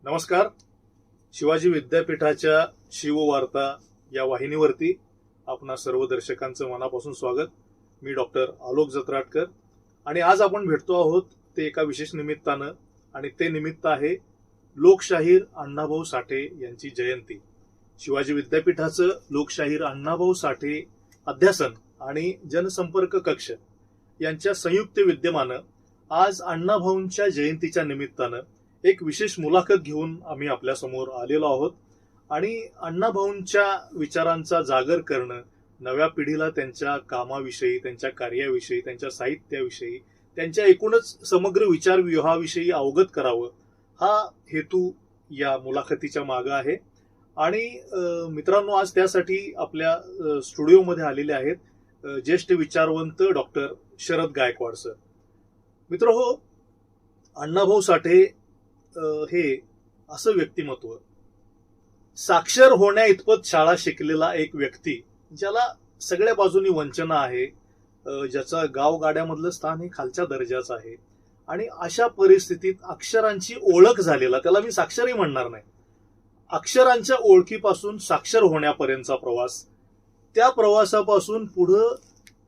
नमस्कार. शिवाजी विद्यापीठाच्या शिववार्ता या वाहिनीवरती आपणा सर्व दर्शकांचं मनापासून स्वागत. मी डॉक्टर आलोक जत्राटकर आणि आज आपण भेटतो आहोत ते एका विशेष निमित्तानं आणि ते निमित्त आहे लोकशाहीर अण्णाभाऊ साठे यांची जयंती. शिवाजी विद्यापीठाचं लोकशाहीर अण्णाभाऊ साठे अध्यासन आणि जनसंपर्क कक्ष यांच्या संयुक्त विद्यमानं आज अण्णाभाऊंच्या जयंतीच्या निमित्तानं एक विशेष मुलाखत घेऊन आम्ही आपल्या समोर आलेलो आहोत आणि अण्णाभाऊंच्या विचारांचा जागर करणं, नव्या पिढीला त्यांच्या कामाविषयी, त्यांच्या कार्याविषयी, त्यांच्या साहित्याविषयी, त्यांच्या एकूणच समग्र विचारव्यूहाविषयी अवगत करावं हा हेतू या मुलाखतीच्या मागे आहे. आणि मित्रांनो, आज त्यासाठी आपल्या स्टुडिओमध्ये आलेले आहेत ज्येष्ठ विचारवंत डॉक्टर शरद गायकवाड सर. मित्रहो, अण्णाभाऊ साठे हे असं व्यक्तिमत्व, साक्षर होण्या इतपत शाळा शिकलेला एक व्यक्ती, ज्याला सगळ्या बाजूनी वंचना आहे, ज्याचा गावगाड्यामधलं स्थान हे खालच्या दर्जाचं आहे आणि अशा परिस्थितीत अक्षरांची ओळख झालेला, त्याला मी साक्षरही म्हणणार नाही, अक्षरांच्या ओळखीपासून साक्षर होण्यापर्यंतचा प्रवास, त्या प्रवासापासून पुढं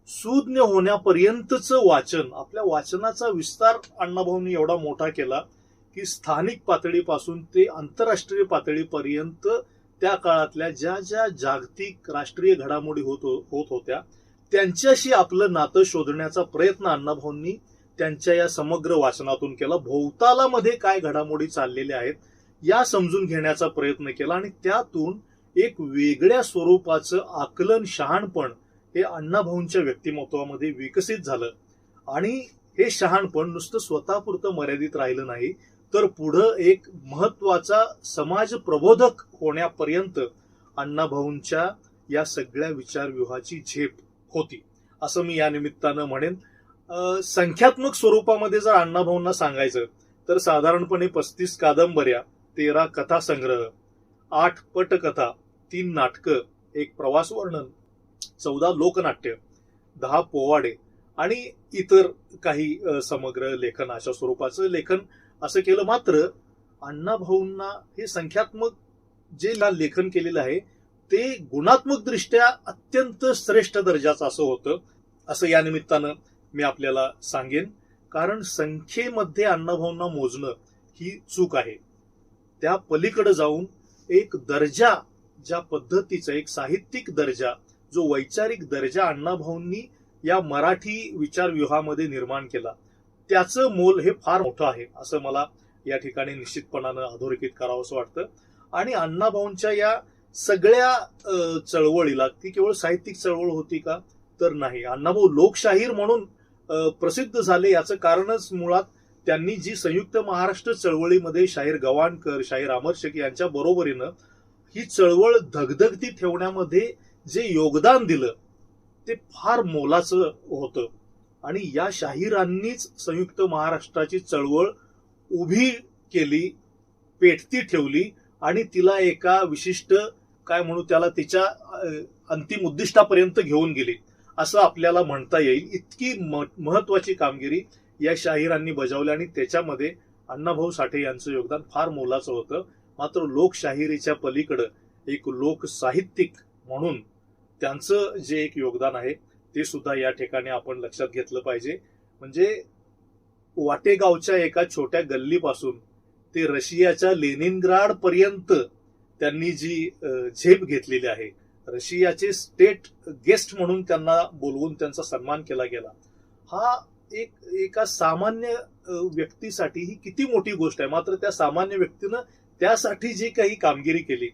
सुज्ञ होण्यापर्यंतचं वाचन, आपल्या वाचनाचा विस्तार अण्णाभाऊंनी एवढा मोठा केला की स्थानिक पातळीपासून ते आंतरराष्ट्रीय पातळीपर्यंत त्या काळातल्या ज्या ज्या जागतिक राष्ट्रीय घडामोडी होत होत्या त्यांच्याशी आपलं नातं शोधण्याचा प्रयत्न अण्णाभाऊंनी त्यांच्या या समग्र वाचनातून केला. भोवतालामध्ये काय घडामोडी चाललेल्या आहेत या समजून घेण्याचा प्रयत्न केला आणि त्यातून एक वेगळ्या स्वरूपाचं आकलन, शहाणपण हे अण्णाभाऊंच्या व्यक्तिमत्वामध्ये विकसित झालं. आणि हे शहाणपण नुसतं स्वतःपुरतं मर्यादित राहिलं नाही, तर पुढं एक महत्वाचा समाज प्रबोधक होण्यापर्यंत अण्णाभाऊंच्या या सगळ्या विचारव्यूहाची झेप होती, असं मी या निमित्तानं म्हणेन. संख्यात्मक स्वरूपामध्ये जर अण्णाभाऊंना सांगायचं तर साधारणपणे 35 कादंबऱ्या, 13 कथासंग्रह, 8 पटकथा, 3 नाटकं, 1 प्रवास वर्णन, 14 लोकनाट्य, 10 पोवाडे आणि इतर काही समग्र लेखन, अशा स्वरूपाचं लेखन असं केलं. मात्र अण्णाभाऊंना हे संख्यात्मक जे लेखन केलेलं आहे ते गुणात्मक दृष्ट्या अत्यंत श्रेष्ठ दर्जाचं असं होतं, असं या निमित्तानं मी आपल्याला सांगेन. कारण संख्येमध्ये अण्णाभाऊंना मोजणं ही चूक आहे. त्या पलीकडे जाऊन एक दर्जा, ज्या पद्धतीचा एक साहित्यिक दर्जा, जो वैचारिक दर्जा अण्णाभाऊंनी या मराठी विचारव्यूहामध्ये निर्माण केला, त्याचं मोल हे फार मोठं आहे असं मला या ठिकाणी निश्चितपणानं अधोरेखित करावं असं वाटतं. आणि अण्णाभाऊंच्या या सगळ्या चळवळीला ती केवळ साहित्यिक चळवळ होती का, तर नाही. अण्णाभाऊ लोकशाहीर म्हणून प्रसिद्ध झाले याचं कारणच मुळात त्यांनी जी संयुक्त महाराष्ट्र चळवळीमध्ये शाहीर गवाणकर, शाहीर अमरशेख यांच्या बरोबरीनं ही चळवळ धगधगती ठेवण्यामध्ये जे योगदान दिलं ते फार मोलाचं होतं. आणि या शाहिरांनीच संयुक्त महाराष्ट्राची चळवळ उभी केली, पेटती ठेवली आणि तिला एका विशिष्ट, काय म्हणू त्याला, तिच्या अंतिम उद्दिष्टापर्यंत घेऊन गेली असं आपल्याला म्हणता येईल. इतकी महत्वाची कामगिरी या शाहिरांनी बजावली आणि त्याच्यामध्ये अण्णाभाऊ साठे यांचं योगदान फार मोलाचं होतं. मात्र लोकशाहिरीच्या पलीकडं एक लोकसाहित्यिक म्हणून त्यांचं जे एक योगदान आहे ते सुद्धा या ठिकाणी आपण लक्षात घेतलं पाहिजे. म्हणजे वाटेगावच्या एका छोट्या गल्लीपासून ते रशियाच्या लेनिनग्राड पर्यंत त्यांनी जी झेप घेतलेली आहे, रशियाचे स्टेट गेस्ट म्हणून त्यांना बोलवून त्यांचा सन्मान केला गेला, हा एका सामान्य व्यक्तीसाठी ही किती मोठी गोष्ट आहे. मात्र त्या सामान्य व्यक्तीनं त्यासाठी जी काही कामगिरी केली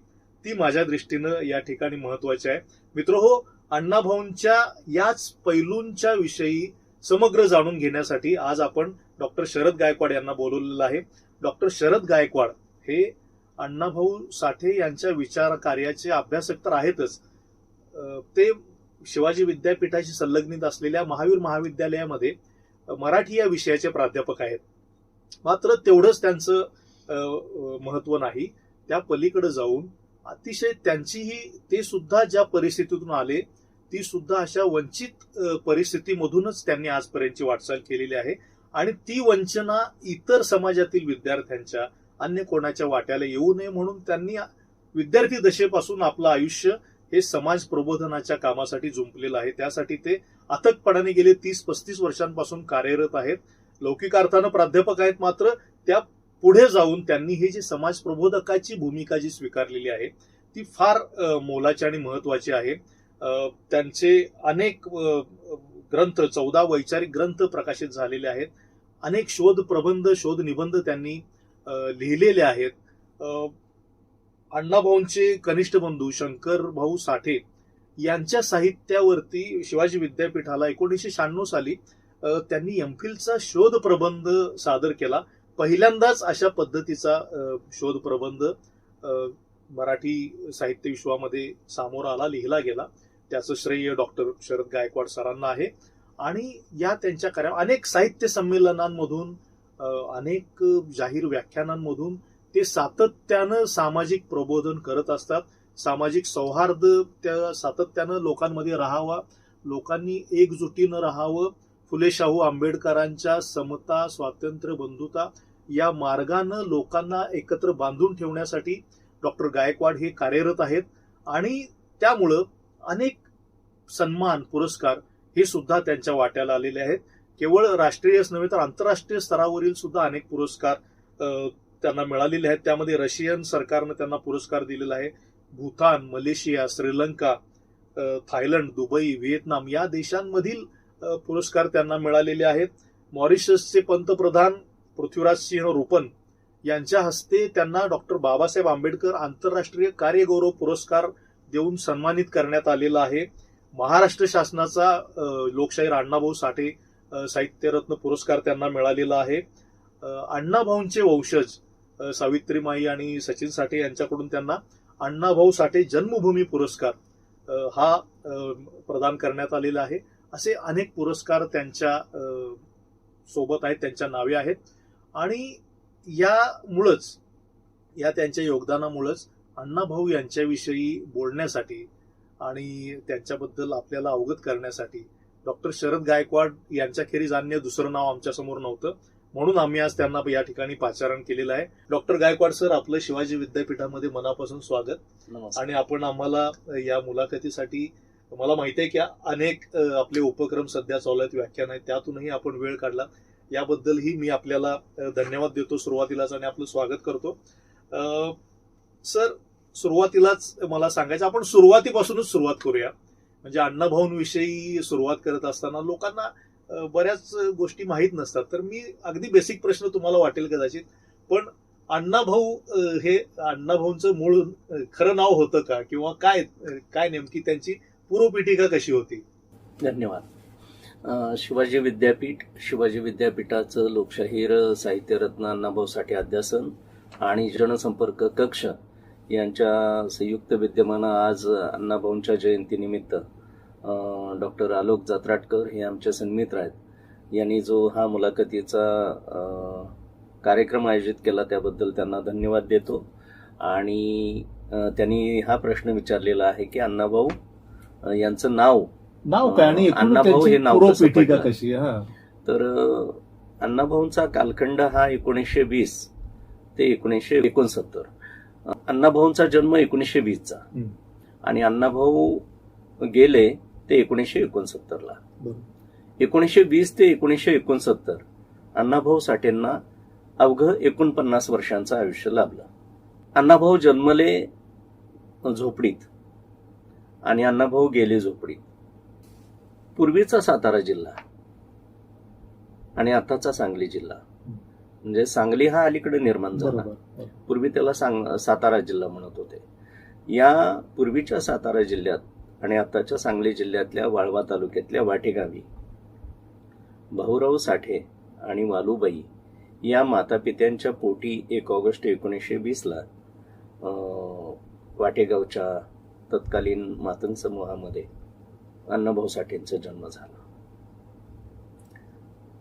ती माझ्या दृष्टीनं या ठिकाणी महत्वाची आहे. मित्रहो, अण्णाभाऊंच्या याच पैलूंच्या विषयी समग्र जाणून घेण्यासाठी आज आपण डॉक्टर शरद गायकवाड यांना बोलवलेलं आहे. डॉक्टर शरद गायकवाड हे अण्णाभाऊ साठे यांच्या विचार कार्याचे अभ्यासक तर आहेतच, ते शिवाजी विद्यापीठाशी संलग्नित असलेल्या महावीर महाविद्यालयामध्ये मराठी या विषयाचे प्राध्यापक आहेत. मात्र तेवढंच त्यांचं महत्व नाही, त्या पलीकडे जाऊन अतिशय त्यांचीही, ते सुद्धा ज्या परिस्थितीतून आले ती सुद्धा अशा वंचित परिस्थितीमधूनच त्यांनी आजपर्यंतची वाटचाल केलेली आहे. आणि ती वंचना इतर समाजातील विद्यार्थ्यांच्या अन्य कोणाच्या वाट्याला येऊ नये म्हणून त्यांनी विद्यार्थी दशेपासून आपलं आयुष्य हे समाज प्रबोधनाच्या कामासाठी जुंपलेलं आहे. त्यासाठी ते अथकपणाने गेले 30-35 वर्षांपासून कार्यरत आहेत. लौकिक अर्थानं प्राध्यापक आहेत, मात्र त्या पुढे जाऊन त्यांनी ही जी समाज प्रबोधकाची भूमिका जी स्वीकारलेली आहे ती फार मोलाची आणि महत्वाची आहे. त्यांचे अनेक ग्रंथ 14 वैचारिक ग्रंथ प्रकाशित झालेले आहेत. अनेक शोध प्रबंध शोध निबंध त्यांनी लिहिलेले आहेत. अण्णाभाऊंचे कनिष्ठ बंधू शंकर भाऊ साठे यांच्या साहित्यावरती शिवाजी विद्यापीठाला 1996 साली त्यांनी एमफिलचा शोध प्रबंध सादर केला. पहिल्यांदाच अशा पद्धतीचा शोध प्रबंध मराठी साहित्य विश्वामध्ये सामोरा आला, लिहिला गेला. त्याचं श्रेय डॉक्टर शरद गायकवाड सरांना आहे. आणि या त्यांच्या कार्या अनेक साहित्य संमेलनांमधून अनेक जाहीर व्याख्यानांमधून ते सातत्यानं सामाजिक प्रबोधन करत असतात. सामाजिक सौहार्द त्या सातत्यानं लोकांमध्ये राहावा, लोकांनी एकजुटीनं राहावं, फुले शाहू आंबेडकरांच्या समता स्वातंत्र्य बंधुता या मार्गानं लोकांना एकत्र बांधून ठेवण्यासाठी डॉक्टर गायकवाड हे कार्यरत आहेत. आणि त्यामुळं अनेक सन्मान पुरस्कार हे सुद्धा त्यांच्या वाट्याला आलेले आहेत. केवळ राष्ट्रीयच नव्हे तर आंतरराष्ट्रीय स्तरावरील सुद्धा अनेक पुरस्कार त्यांना मिळालेले आहेत. त्यामध्ये रशियन सरकारनं त्यांना पुरस्कार दिलेला आहे. Bhutan, Malaysia, Sri Lanka, Thailand, Dubai, Vietnam या देशांमधील पुरस्कार त्यांना मिळालेले आहेत. मॉरिशसचे पंतप्रधान पृथ्वीराज सिंह रूपन यांच्या हस्ते त्यांना डॉक्टर बाबासाहेब आंबेडकर आंतरराष्ट्रीय कार्यगौरव पुरस्कार देऊन सन्मानित करण्यात आलेला आहे. महाराष्ट्र शासनाचा लोकशाहीर अण्णाभाऊ साठे साहित्यरत्न पुरस्कार त्यांना मिळालेला आहे. अण्णाभाऊंचे वंशज सावित्रीमाई आणि सचिन साठे यांच्याकडून त्यांना अण्णाभाऊ साठे जन्मभूमी पुरस्कार हा प्रदान करण्यात आलेला आहे. असे अनेक पुरस्कार त्यांच्या सोबत आहेत, त्यांच्या नावे आहेत. आणि यामुळंच या त्यांच्या योगदानामुळंच अण्णाभाऊ यांच्याविषयी बोलण्यासाठी आणि त्यांच्याबद्दल आपल्याला अवगत करण्यासाठी डॉक्टर शरद गायकवाड यांच्याखेरीज अन्य दुसरं नाव आमच्यासमोर नव्हतं, म्हणून आम्ही आज त्यांना या ठिकाणी पाचारण केलेलं आहे. डॉक्टर गायकवाड सर, आपलं शिवाजी विद्यापीठामध्ये मनापासून स्वागत. आणि आपण आम्हाला या मुलाखतीसाठी, मला माहिती आहे की अनेक आपले उपक्रम सध्या चालू आहेत, व्याख्यान आहेत, त्यातूनही आपण वेळ काढला, याबद्दलही मी आपल्याला धन्यवाद देतो सुरुवातीलाच आणि आपलं स्वागत करतो. सर, सुरुवातीलाच मला सांगायचं, आपण सुरुवातीपासूनच सुरुवात करूया. म्हणजे अण्णाभाऊंविषयी सुरुवात करत असताना लोकांना बऱ्याच गोष्टी माहीत नसतात. तर मी अगदी बेसिक प्रश्न तुम्हाला वाटेल कदाचित, पण अण्णाभाऊ हे अण्णाभाऊंचं मूळ खरं नाव होतं का, किंवा काय नेमकी त्यांची पूर्वपीठिका कशी होती? धन्यवाद. शिवाजी विद्यापीठाचं लोकशाहीर साहित्यरत्न अण्णाभाऊ साठे अध्यासन आणि जनसंपर्क कक्ष यांच्या संयुक्त विद्यमानं आज अण्णाभाऊंच्या जयंतीनिमित्त डॉक्टर आलोक जत्राटकर हे आमचे सन्मित्र आहेत, यांनी जो हा मुलाखतीचा कार्यक्रम आयोजित केला त्याबद्दल त्यांना धन्यवाद देतो. आणि त्यांनी हा प्रश्न विचारलेला आहे की अण्णाभाऊ यांचं नाव काय आणि अण्णाभाऊ हे नाव कशी? तर अण्णाभाऊंचा कालखंड हा 1920 ते 1969. अण्णाभाऊंचा जन्म 1920चा आणि अण्णाभाऊ गेले ते 1969ला. 1920 ते 1969 अण्णाभाऊ साठेंना अवघं 49 वर्षांचं आयुष्य लाभलं. अण्णाभाऊ जन्मले झोपडीत आणि अण्णाभाऊ गेले झोपडीत. पूर्वीचा सातारा जिल्हा आणि आताचा सांगली जिल्हा, म्हणजे सांगली हा अलीकडे निर्माण झाला, पूर्वी त्याला सातारा जिल्हा म्हणत होते. या पूर्वीच्या सातारा जिल्ह्यात आणि आताच्या सांगली जिल्ह्यातल्या वाळवा तालुक्यातल्या वाटेगावी भाऊराव साठे आणि वालूबाई या मातापित्यांच्या पोटी 1 ऑगस्ट 1920ला वाटेगावच्या तत्कालीन मातंग समूहामध्ये अण्णाभाऊ साठेंचा जन्म झाला.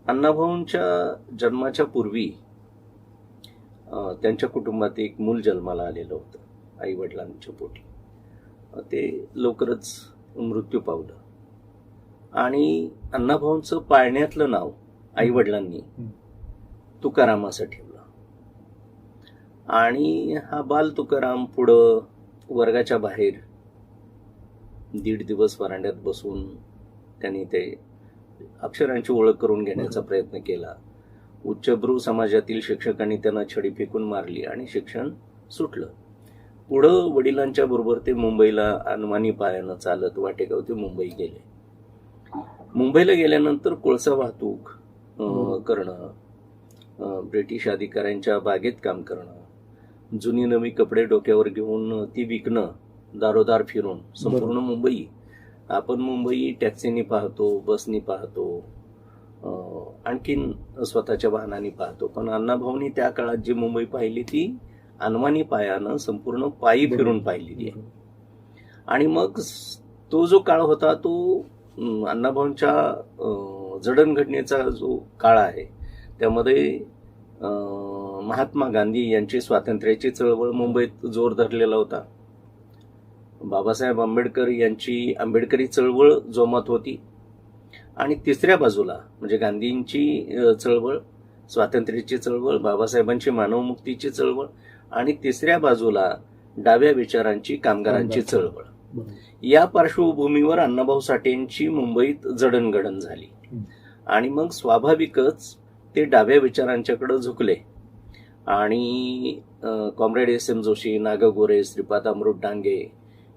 अण्णाभाऊंच्या जन्माच्या पूर्वी त्यांच्या कुटुंबात एक मूल जन्माला आलेलं होतं आई वडिलांच्या पोटी. ते लवकरच मृत्यू पावलं आणि अण्णाभाऊंचं पाळण्यातलं नाव आई वडिलांनी तुकाराम असं ठेवलं. आणि हा बाल तुकाराम पुढं वर्गाच्या बाहेर 1.5 दिवस वरांड्यात बसून त्यांनी ते अक्षरांची ओळख करून घेण्याचा प्रयत्न केला. उच्चभ्रू समाजातील शिक्षकांनी त्यांना छडी फेकून मारली आणि शिक्षण सुटलं. पुढं वडिलांच्या बरोबर ते मुंबईला अनवाणी पायानं चालत वाटेगाव ते मुंबई गेले. मुंबईला गेल्यानंतर कोळसा वाहतूक करणं, ब्रिटिश अधिकाऱ्यांच्या बागेत काम करणं, जुनी नवी कपडे डोक्यावर घेऊन ती विकणं, दारोदार फिरून संपूर्ण मुंबई. आपण मुंबई टॅक्सीनी पाहतो, बसनी पाहतो, आणखीन स्वतःच्या वाहनाने पाहतो, पण अण्णाभाऊंनी त्या काळात जी मुंबई पाहिली ती अनवाणी पायानं संपूर्ण पायी फिरून पाहिलेली आहे. आणि मग तो जो काळ होता तो अण्णाभाऊंच्या जडणघडणीचा जो काळ आहे त्यामध्ये महात्मा गांधी यांची स्वातंत्र्याची चळवळ मुंबईत जोर धरलेला होता. बाबासाहेब आंबेडकर यांची आंबेडकरी चळवळ जोमात होती. आणि तिसऱ्या बाजूला म्हणजे गांधींची चळवळ, स्वातंत्र्याची चळवळ, बाबासाहेबांची मानवमुक्तीची चळवळ, आणि तिसऱ्या बाजूला डाव्या विचारांची, कामगारांची चळवळ. या पार्श्वभूमीवर अण्णाभाऊ साठेंची मुंबईत जडणघडण झाली. आणि मग स्वाभाविकच ते डाव्या विचारांच्याकडे झुकले आणि कॉम्रेड S.M. जोशी, नागा गोरे, श्रीपाद अमृत डांगे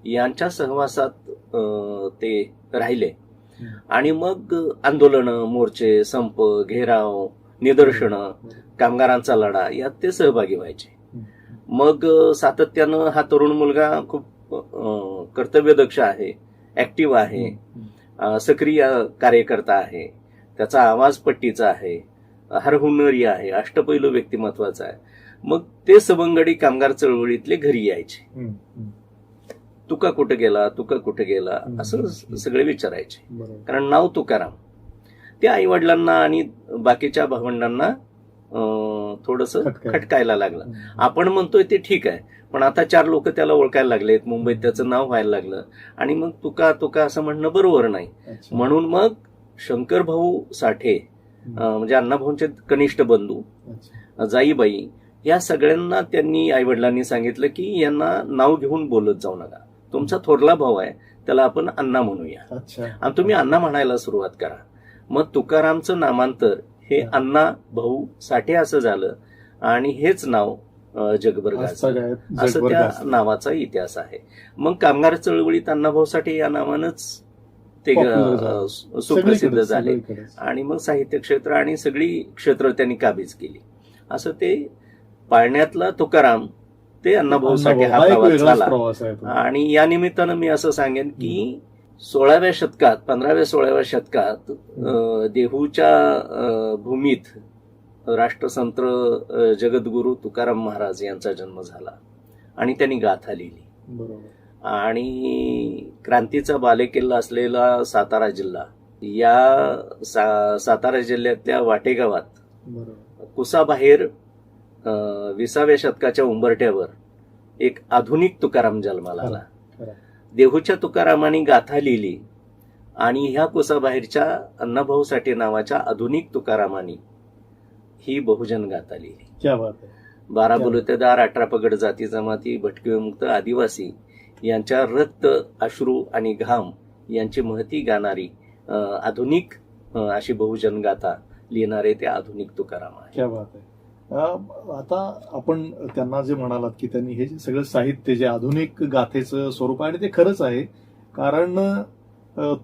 यांच्या सहवासात ते राहिले. आणि मग आंदोलनं, मोर्चे, संप, घेराव, निदर्शनं, कामगारांचा लढा यात ते सहभागी व्हायचे. मग सातत्यानं हा तरुण मुलगा खूप कर्तव्यदक्ष आहे, ऍक्टिव्ह आहे, सक्रिय कार्यकर्ता आहे, त्याचा आवाज पट्टीचा आहे, हरहुन्नरी आहे, अष्टपैलू व्यक्तिमत्वाचा आहे. मग ते सवंगडी कामगार चळवळीतले घरी यायचे. तुका कुठे गेला, तुका कुठे गेला असं सगळे विचारायचे. कारण नाव तुकाराम ते आई वडिलांना आणि बाकीच्या भावंडांना थोडस खटकायला लागलं. आपण म्हणतोय ते ठीक आहे, पण आता 4 लोक त्याला ओळखायला लागलेत, मुंबईत त्याचं नाव व्हायला लागलं, आणि मग तुका तुका असं म्हणणं बरोबर नाही. म्हणून मग शंकर भाऊ साठे म्हणजे अण्णाभाऊंचे कनिष्ठ बंधू, जाईबाई, या सगळ्यांना त्यांनी आई वडिलांनी सांगितलं की यांना नाव घेऊन बोलत जाऊ नका. तुमचा थोरला भाऊ आहे, त्याला आपण अण्णा म्हणूया, आणि तुम्ही अण्णा म्हणायला सुरुवात करा. मग तुकारामचं नामांतर हे अण्णा भाऊ साठे असं झालं आणि हेच नाव जगभर गाजलं. असं त्या नावाचा इतिहास आहे. मग कामगार चळवळीत अण्णाभाऊ साठे या नावानंच ते सुप्रसिद्ध झाले. आणि मग साहित्य क्षेत्र आणि सगळी क्षेत्र त्यांनी काबीज केली. असं ते पाळण्यातला तुकाराम ते अण्णाभाऊ साठे हा प्रवास झाला. आणि या निमित्तानं मी असं सांगेन की 16व्या शतकात, 15व्या-16व्या शतकात देहूच्या भूमीत राष्ट्रसंत जगद्गुरू तुकाराम महाराज यांचा जन्म झाला आणि त्यांनी गाथा लिहिली. आणि क्रांतीचा बालेकिल्ला असलेला सातारा जिल्हा, या सातारा जिल्ह्यातल्या वाटेगावात कुसाबाहेर 20व्या शतकाच्या उंबरठ्यावर एक आधुनिक तुकाराम जन्माला आला. देहूच्या तुकारामाने गाथा लिहिली आणि ह्या कुसाबाहेरच्या अण्णाभाऊ साठे नावाच्या आधुनिक तुकारामाने ही बहुजन गाथा लिहिली. 12 बलुतेदार, 18 पगड जाती जमाती, भटके विमुक्त आदिवासी यांच्या रक्त, अश्रू आणि घाम यांची महती गाणारी आधुनिक अशी बहुजन गाथा लिहिणारे ते आधुनिक तुकाराम आहे. क्या बात आहे. आता आपण त्यांना जे म्हणालात की त्यांनी हे सगळं साहित्य जे आधुनिक गाथेचं स्वरूप आहे, आणि ते खरंच आहे. कारण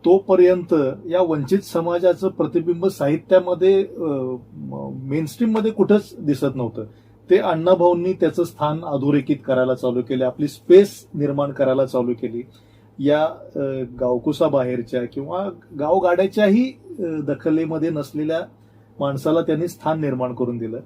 तोपर्यंत या वंचित समाजाचं प्रतिबिंब साहित्यामध्ये मेनस्ट्रीम मध्ये कुठंच दिसत नव्हतं. ते अण्णाभाऊंनी त्याचं स्थान अधोरेखित करायला चालू केले, आपली स्पेस निर्माण करायला चालू केली. या गावकुसा बाहेरच्या किंवा गावगाड्याच्याही दखलेमध्ये नसलेल्या माणसाला त्यांनी स्थान निर्माण करून दिलं.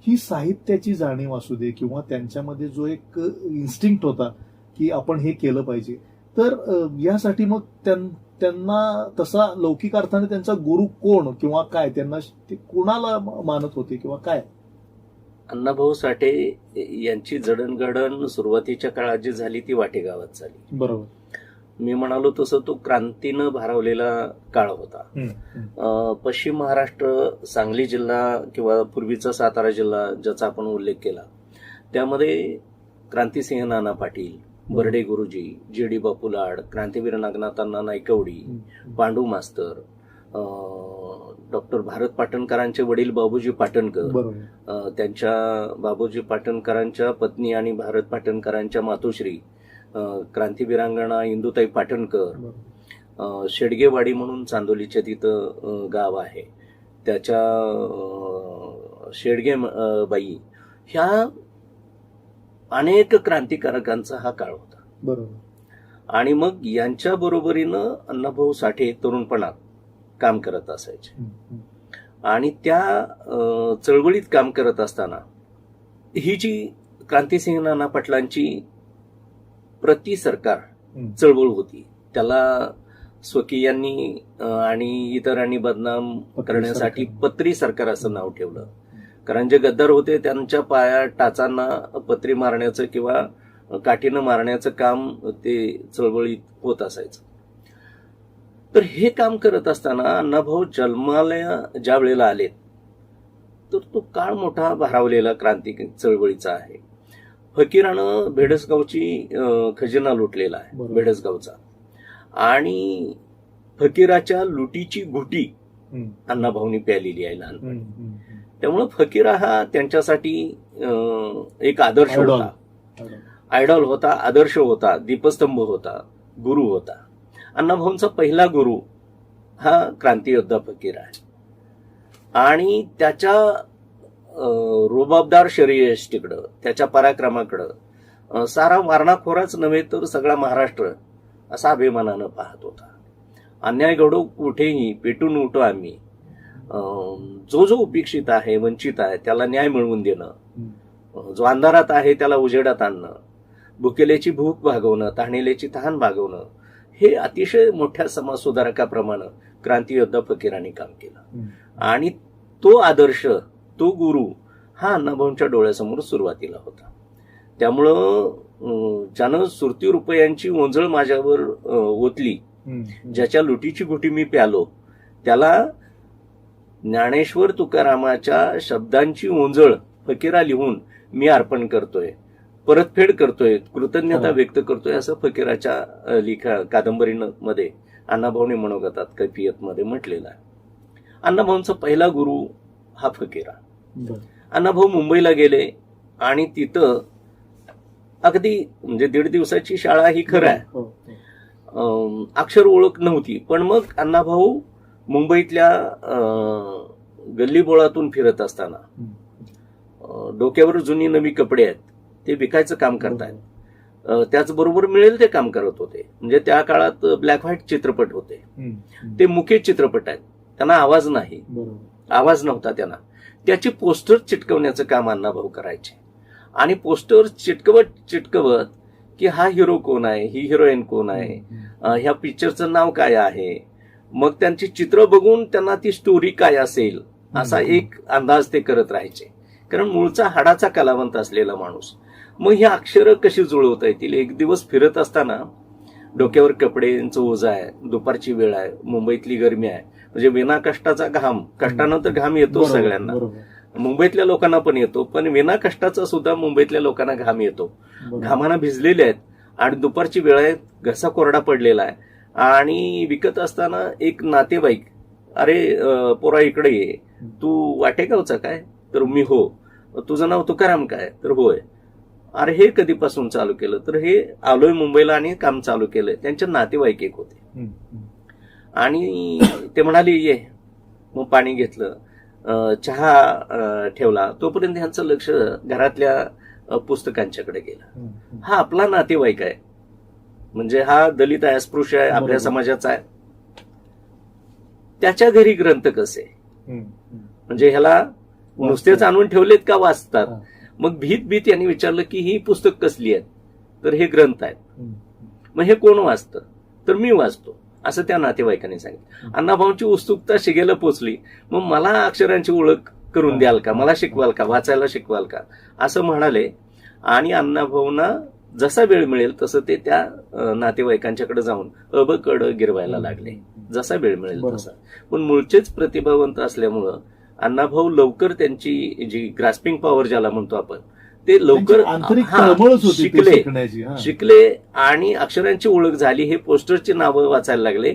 ही साहित्याची जाणीव असू दे किंवा त्यांच्यामध्ये जो एक इन्स्टिंक्ट होता की आपण हे केलं पाहिजे, तर यासाठी मग त्यांना तसा लौकिक अर्थाने त्यांचा गुरु कोण किंवा काय, त्यांना ते कोणाला मानत होते किंवा काय? अण्णाभाऊ साठे यांची जडणघडण सुरुवातीच्या काळात जी झाली ती वाटेगावात झाली. बरोबर. मी म्हणालो तसं तो क्रांतीनं भारावलेला काळ होता. पश्चिम महाराष्ट्र, सांगली जिल्हा किंवा पूर्वीचा सातारा जिल्हा ज्याचा आपण उल्लेख केला, त्यामध्ये क्रांतिसिंह नाना पाटील, बर्डे गुरुजी, जी.डी. बापू लाड, क्रांतीवीर नागनाथांना नायकवडी, पांडू मास्तर, डॉक्टर भारत पाटणकरांचे वडील बाबूजी पाटणकर, बरोबर. त्यांच्या बाबूजी पाटणकरांच्या पत्नी आणि भारत पाटणकरांच्या मातोश्री क्रांतीवीरांगणा इंदुताई पाटणकर, शेडगेवाडी म्हणून चांदोलीच्या तिथं गाव आहे, त्याच्या शेडगे बाई, ह्या अनेक क्रांतिकारकांचा हा काळ होता. बरोबर. आणि मग यांच्या बरोबरीनं अण्णाभाऊ साठे तरुणपणात काम करत असायचे. आणि त्या चळवळीत काम करत असताना ही जी क्रांतिसिंह नाना पाटलांची प्रति सरकार चळवळ होती, त्याला स्वकीयांनी आणि इतरांनी बदनाम करण्यासाठी पत्री सरकार असं नाव ठेवलं. कारण जे गद्दार होते त्यांच्या पाया टाचांना पत्री मारण्याचं किंवा काठीनं मारण्याचं काम ते चळवळीत होत असायचं. तर हे काम करत असताना अण्णाभाऊ जन्माला ज्या वेळेला आले तर तो काळ मोठा भारावलेला क्रांती चळवळीचा आहे. फकीरानं भेडसगावची खजिना लुटलेला आहे, भेडसगावचा, आणि फकीराच्या लुटीची घुटी अण्णाभाऊनी प्यालेली आहे लहानपणी. त्यामुळं फकीरा हा त्यांच्यासाठी एक आदर्श होता, आयडॉल होता, आदर्श होता, दीपस्तंभ होता, गुरु होता. अण्णाभाऊंचा पहिला गुरु हा क्रांतियोद्धा फकीर आहे. आणि त्याच्या रुबाबदार शरीयष्टीकडं, त्याच्या पराक्रमाकडं सारा वारणाखोराच नव्हे तर सगळा महाराष्ट्र असा अभिमानानं पाहत होता. अन्याय घडो कुठेही पेटून उठो आम्ही, जो जो उपेक्षित आहे, वंचित आहे, त्याला न्याय मिळवून देणं, जो अंधारात आहे त्याला उजेडात आणणं, भुकेलेची भूक भागवणं, तहानेलेची तहान भागवणं, हे अतिशय मोठ्या समाजसुधारकाप्रमाणे क्रांतियोद्धा फकीरांनी काम केलं. आणि तो आदर्श, तो गुरु हा अण्णाभाऊंच्या डोळ्यासमोर सुरुवातीला होता. त्यामुळं ज्यानं सुरती रुपयांची ओंजळ माझ्यावर ओतली, ज्याच्या लुटीची घुटी मी प्यालो, त्याला ज्ञानेश्वर तुकारामाच्या शब्दांची ओंजळ फकीरा लिहून मी अर्पण करतोय, परतफेड करतोय, कृतज्ञता व्यक्त करतोय, असं फकीराच्या कादंबरीमध्ये अण्णाभाऊने मनोगतात कैफियत मध्ये म्हटलेलं आहे. अण्णाभाऊंचा पहिला गुरु हा फकीरा. अण्णाभाऊ मुंबईला गेले आणि तिथं अगदी म्हणजे 1.5 दिवसाची शाळा ही खरं आहे, अक्षर ओळख नव्हती. पण मग अण्णाभाऊ मुंबईतल्या गल्लीबोळातून फिरत असताना डोक्यावर जुनी नवी कपडे आहेत ते विकायचं काम करतायत, त्याचबरोबर मिळेल ते काम करत होते. म्हणजे त्या काळात ब्लॅक व्हाईट चित्रपट होते, ते मुख्य चित्रपट आहेत, त्यांना आवाज नाही, आवाज नव्हता त्यांना. त्याची पोस्टर चिटकवण्याचं काम अण्णाभाऊ करायचे. आणि पोस्टर चिटकवत की हा हिरो कोण आहे, ही हिरोईन कोण आहे, ह्या पिक्चरचं नाव काय आहे, मग त्यांची चित्र बघून त्यांना ती स्टोरी काय असेल असा एक अंदाज ते करत राहायचे. कारण मूळचा हाडाचा कलावंत असलेला माणूस. मग ही अक्षरं कशी जुळवता येतील. एक दिवस फिरत असताना डोक्यावर कपड्यांचं ओझं आहे, दुपारची वेळ आहे, मुंबईतली गरमी आहे, म्हणजे विना कष्टाचा घाम, कष्टानं तर घाम येतो सगळ्यांना, मुंबईतल्या लोकांना पण येतो, पण विना कष्टाचा सुद्धा मुंबईतल्या लोकांना घाम येतो. घामानं भिजलेले आहेत आणि दुपारची वेळ आहे, घसा कोरडा पडलेला आहे. आणि विकत असताना एक नातेवाईक, अरे पोरा इकडे ये, तू वाटेगावचा काय, तर मी हो. तुझं नाव तुकाराम काय, तर होय. अरे हे कधीपासून चालू केलं, तर हे आलोय मुंबईला आणि काम चालू केलंय. त्यांचे नातेवाईक एक होते आणि ते म्हणाले ये. मग पाणी घेतलं, चहा ठेवला, तोपर्यंत ह्यांचं लक्ष घरातल्या पुस्तकांच्याकडे गेलं. हा आपला नातेवाईक आहे, म्हणजे हा दलित आहे, अस्पृश्य आहे, आपल्या समाजाचा आहे, त्याच्या घरी ग्रंथ कसे, म्हणजे ह्याला नुसतेच आणून ठेवलेत का वाचतात. मग भीत यांनी विचारलं की ही पुस्तक कसली आहेत, तर हे ग्रंथ आहेत. मग हे कोण वाचतं, तर मी वाचतो, असं त्या नातेवाईकांनी सांगितलं. अण्णाभाऊंची उत्सुकता शिगेला पोचली. मग मला अक्षरांची ओळख करून द्याल का, मला शिकवाल का, वाचायला शिकवाल का, असं म्हणाले. आणि अण्णाभाऊंना जसा वेळ मिळेल तसं ते त्या नातेवाईकांच्याकडे जाऊन अबकड गिरवायला लागले, जसा वेळ मिळेल तसा. पण मूळचेच प्रतिभावंत असल्यामुळं अण्णाभाऊ लवकर त्यांची जी ग्रास्पिंग पॉवर ज्याला म्हणतो आपण, ते लवकर त्यांची आंतरिक हा, तळमळच होती ते शिकले शिकण्याची. हा. शिकले आणि अक्षरांची ओळख झाली. हे पोस्टरची नावं वाचायला लागले.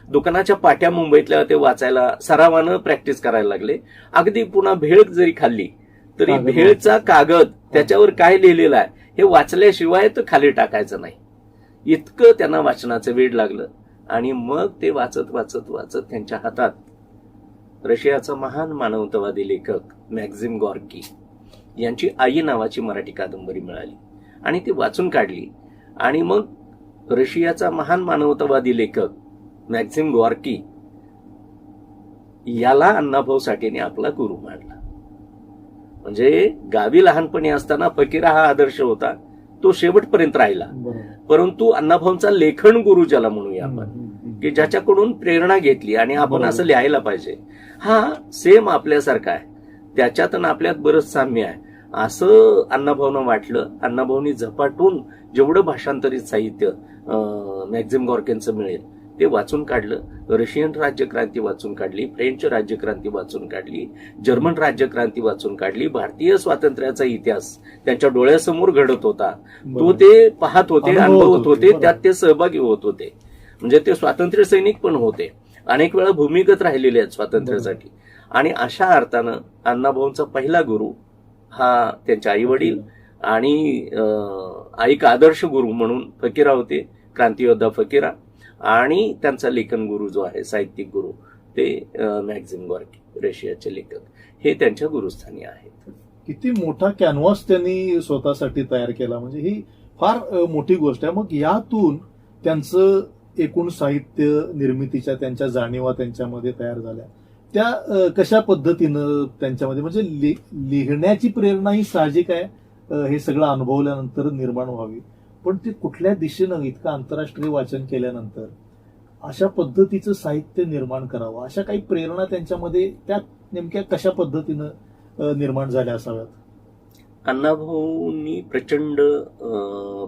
दुकानाच्या पाट्या मुंबईतल्या ते वाचायला सरावानं प्रॅक्टिस करायला लागले. अगदी पुन्हा भेळ जरी खाल्ली तरी कागद भेळचा कागद त्याच्यावर काय लिहिलेलं आहे हे वाचल्याशिवाय तर खाली टाकायचं नाही. इतकं त्यांना वाचनाचं वेड लागलं. आणि मग ते वाचत वाचत वाचत त्यांच्या हातात रशियाचा महान मानवतावादी लेखक मॅक्झिम गॉर्की यांची आई नावाची मराठी कादंबरी मिळाली आणि ती वाचून काढली. आणि मग रशियाचा महान मानवतावादी लेखक मॅक्झिम गॉर्की याला अण्णाभाऊ साठेने आपला गुरु मानला. म्हणजे गावी लहानपणी असताना फकीरा हा आदर्श होता, तो शेवटपर्यंत राहिला. बरोबर. परंतु अण्णाभाऊंचा लेखन गुरु ज्याला म्हणूया आपण, हम्म. की ज्याच्याकडून प्रेरणा घेतली आणि आपण बरोबर. असं लिहायला पाहिजे, हा सेम आपल्यासारखा आहे, त्याच्यात आणि आपल्यात बरंच साम्य आहे असं अण्णाभाऊंना वाटलं. अण्णाभाऊंनी झपाटून जेवढं भाषांतरित साहित्य मॅक्झिम गॉर्केंचं मिळेल ते वाचून काढलं. रशियन राज्यक्रांती वाचून काढली, फ्रेंच राज्यक्रांती वाचून काढली, जर्मन राज्यक्रांती वाचून काढली. भारतीय स्वातंत्र्याचा इतिहास त्यांच्या डोळ्यासमोर घडत होता, तो बरोबर. ते पाहत होते, अनुभवत अनुभवत होते. होते, त्यात ते सहभागी होत होते. म्हणजे ते स्वातंत्र्य सैनिक पण होते, अनेक वेळा भूमिगत राहिलेले आहेत स्वातंत्र्यासाठी. आणि अशा अर्थानं अण्णाभाऊंचा पहिला गुरु हा त्यांचे आई वडील आणि एक आदर्श गुरु म्हणून फकीरा होते, क्रांतियोद्धा फकीरा. आणि त्यांचा लेखन गुरु जो आहे, साहित्यिक गुरु, ते मॅक्झिम गॉर्की रशियाचे लेखक, हे त्यांच्या गुरुस्थानी आहेत. किती मोठा कॅनव्हास त्यांनी स्वतःसाठी तयार केला, म्हणजे ही फार मोठी गोष्ट आहे. मग यातून त्यांचं एकूण साहित्य निर्मितीच्या त्यांच्या जाणीवा त्यांच्यामध्ये तयार झाल्या, त्या कशा पद्धतीनं त्यांच्यामध्ये, म्हणजे लिहिण्याची प्रेरणा ही साहजिक आहे, हे सगळं अनुभवल्यानंतर निर्माण व्हावी. पण ते कुठल्या दिशेनं इतकं आंतरराष्ट्रीय वाचन केल्यानंतर अशा पद्धतीचं साहित्य निर्माण करावं, अशा काही प्रेरणा त्यांच्यामध्ये त्या नेमक्या कशा पद्धतीनं निर्माण झाल्या असाव्यात? अण्णाभाऊंनी प्रचंड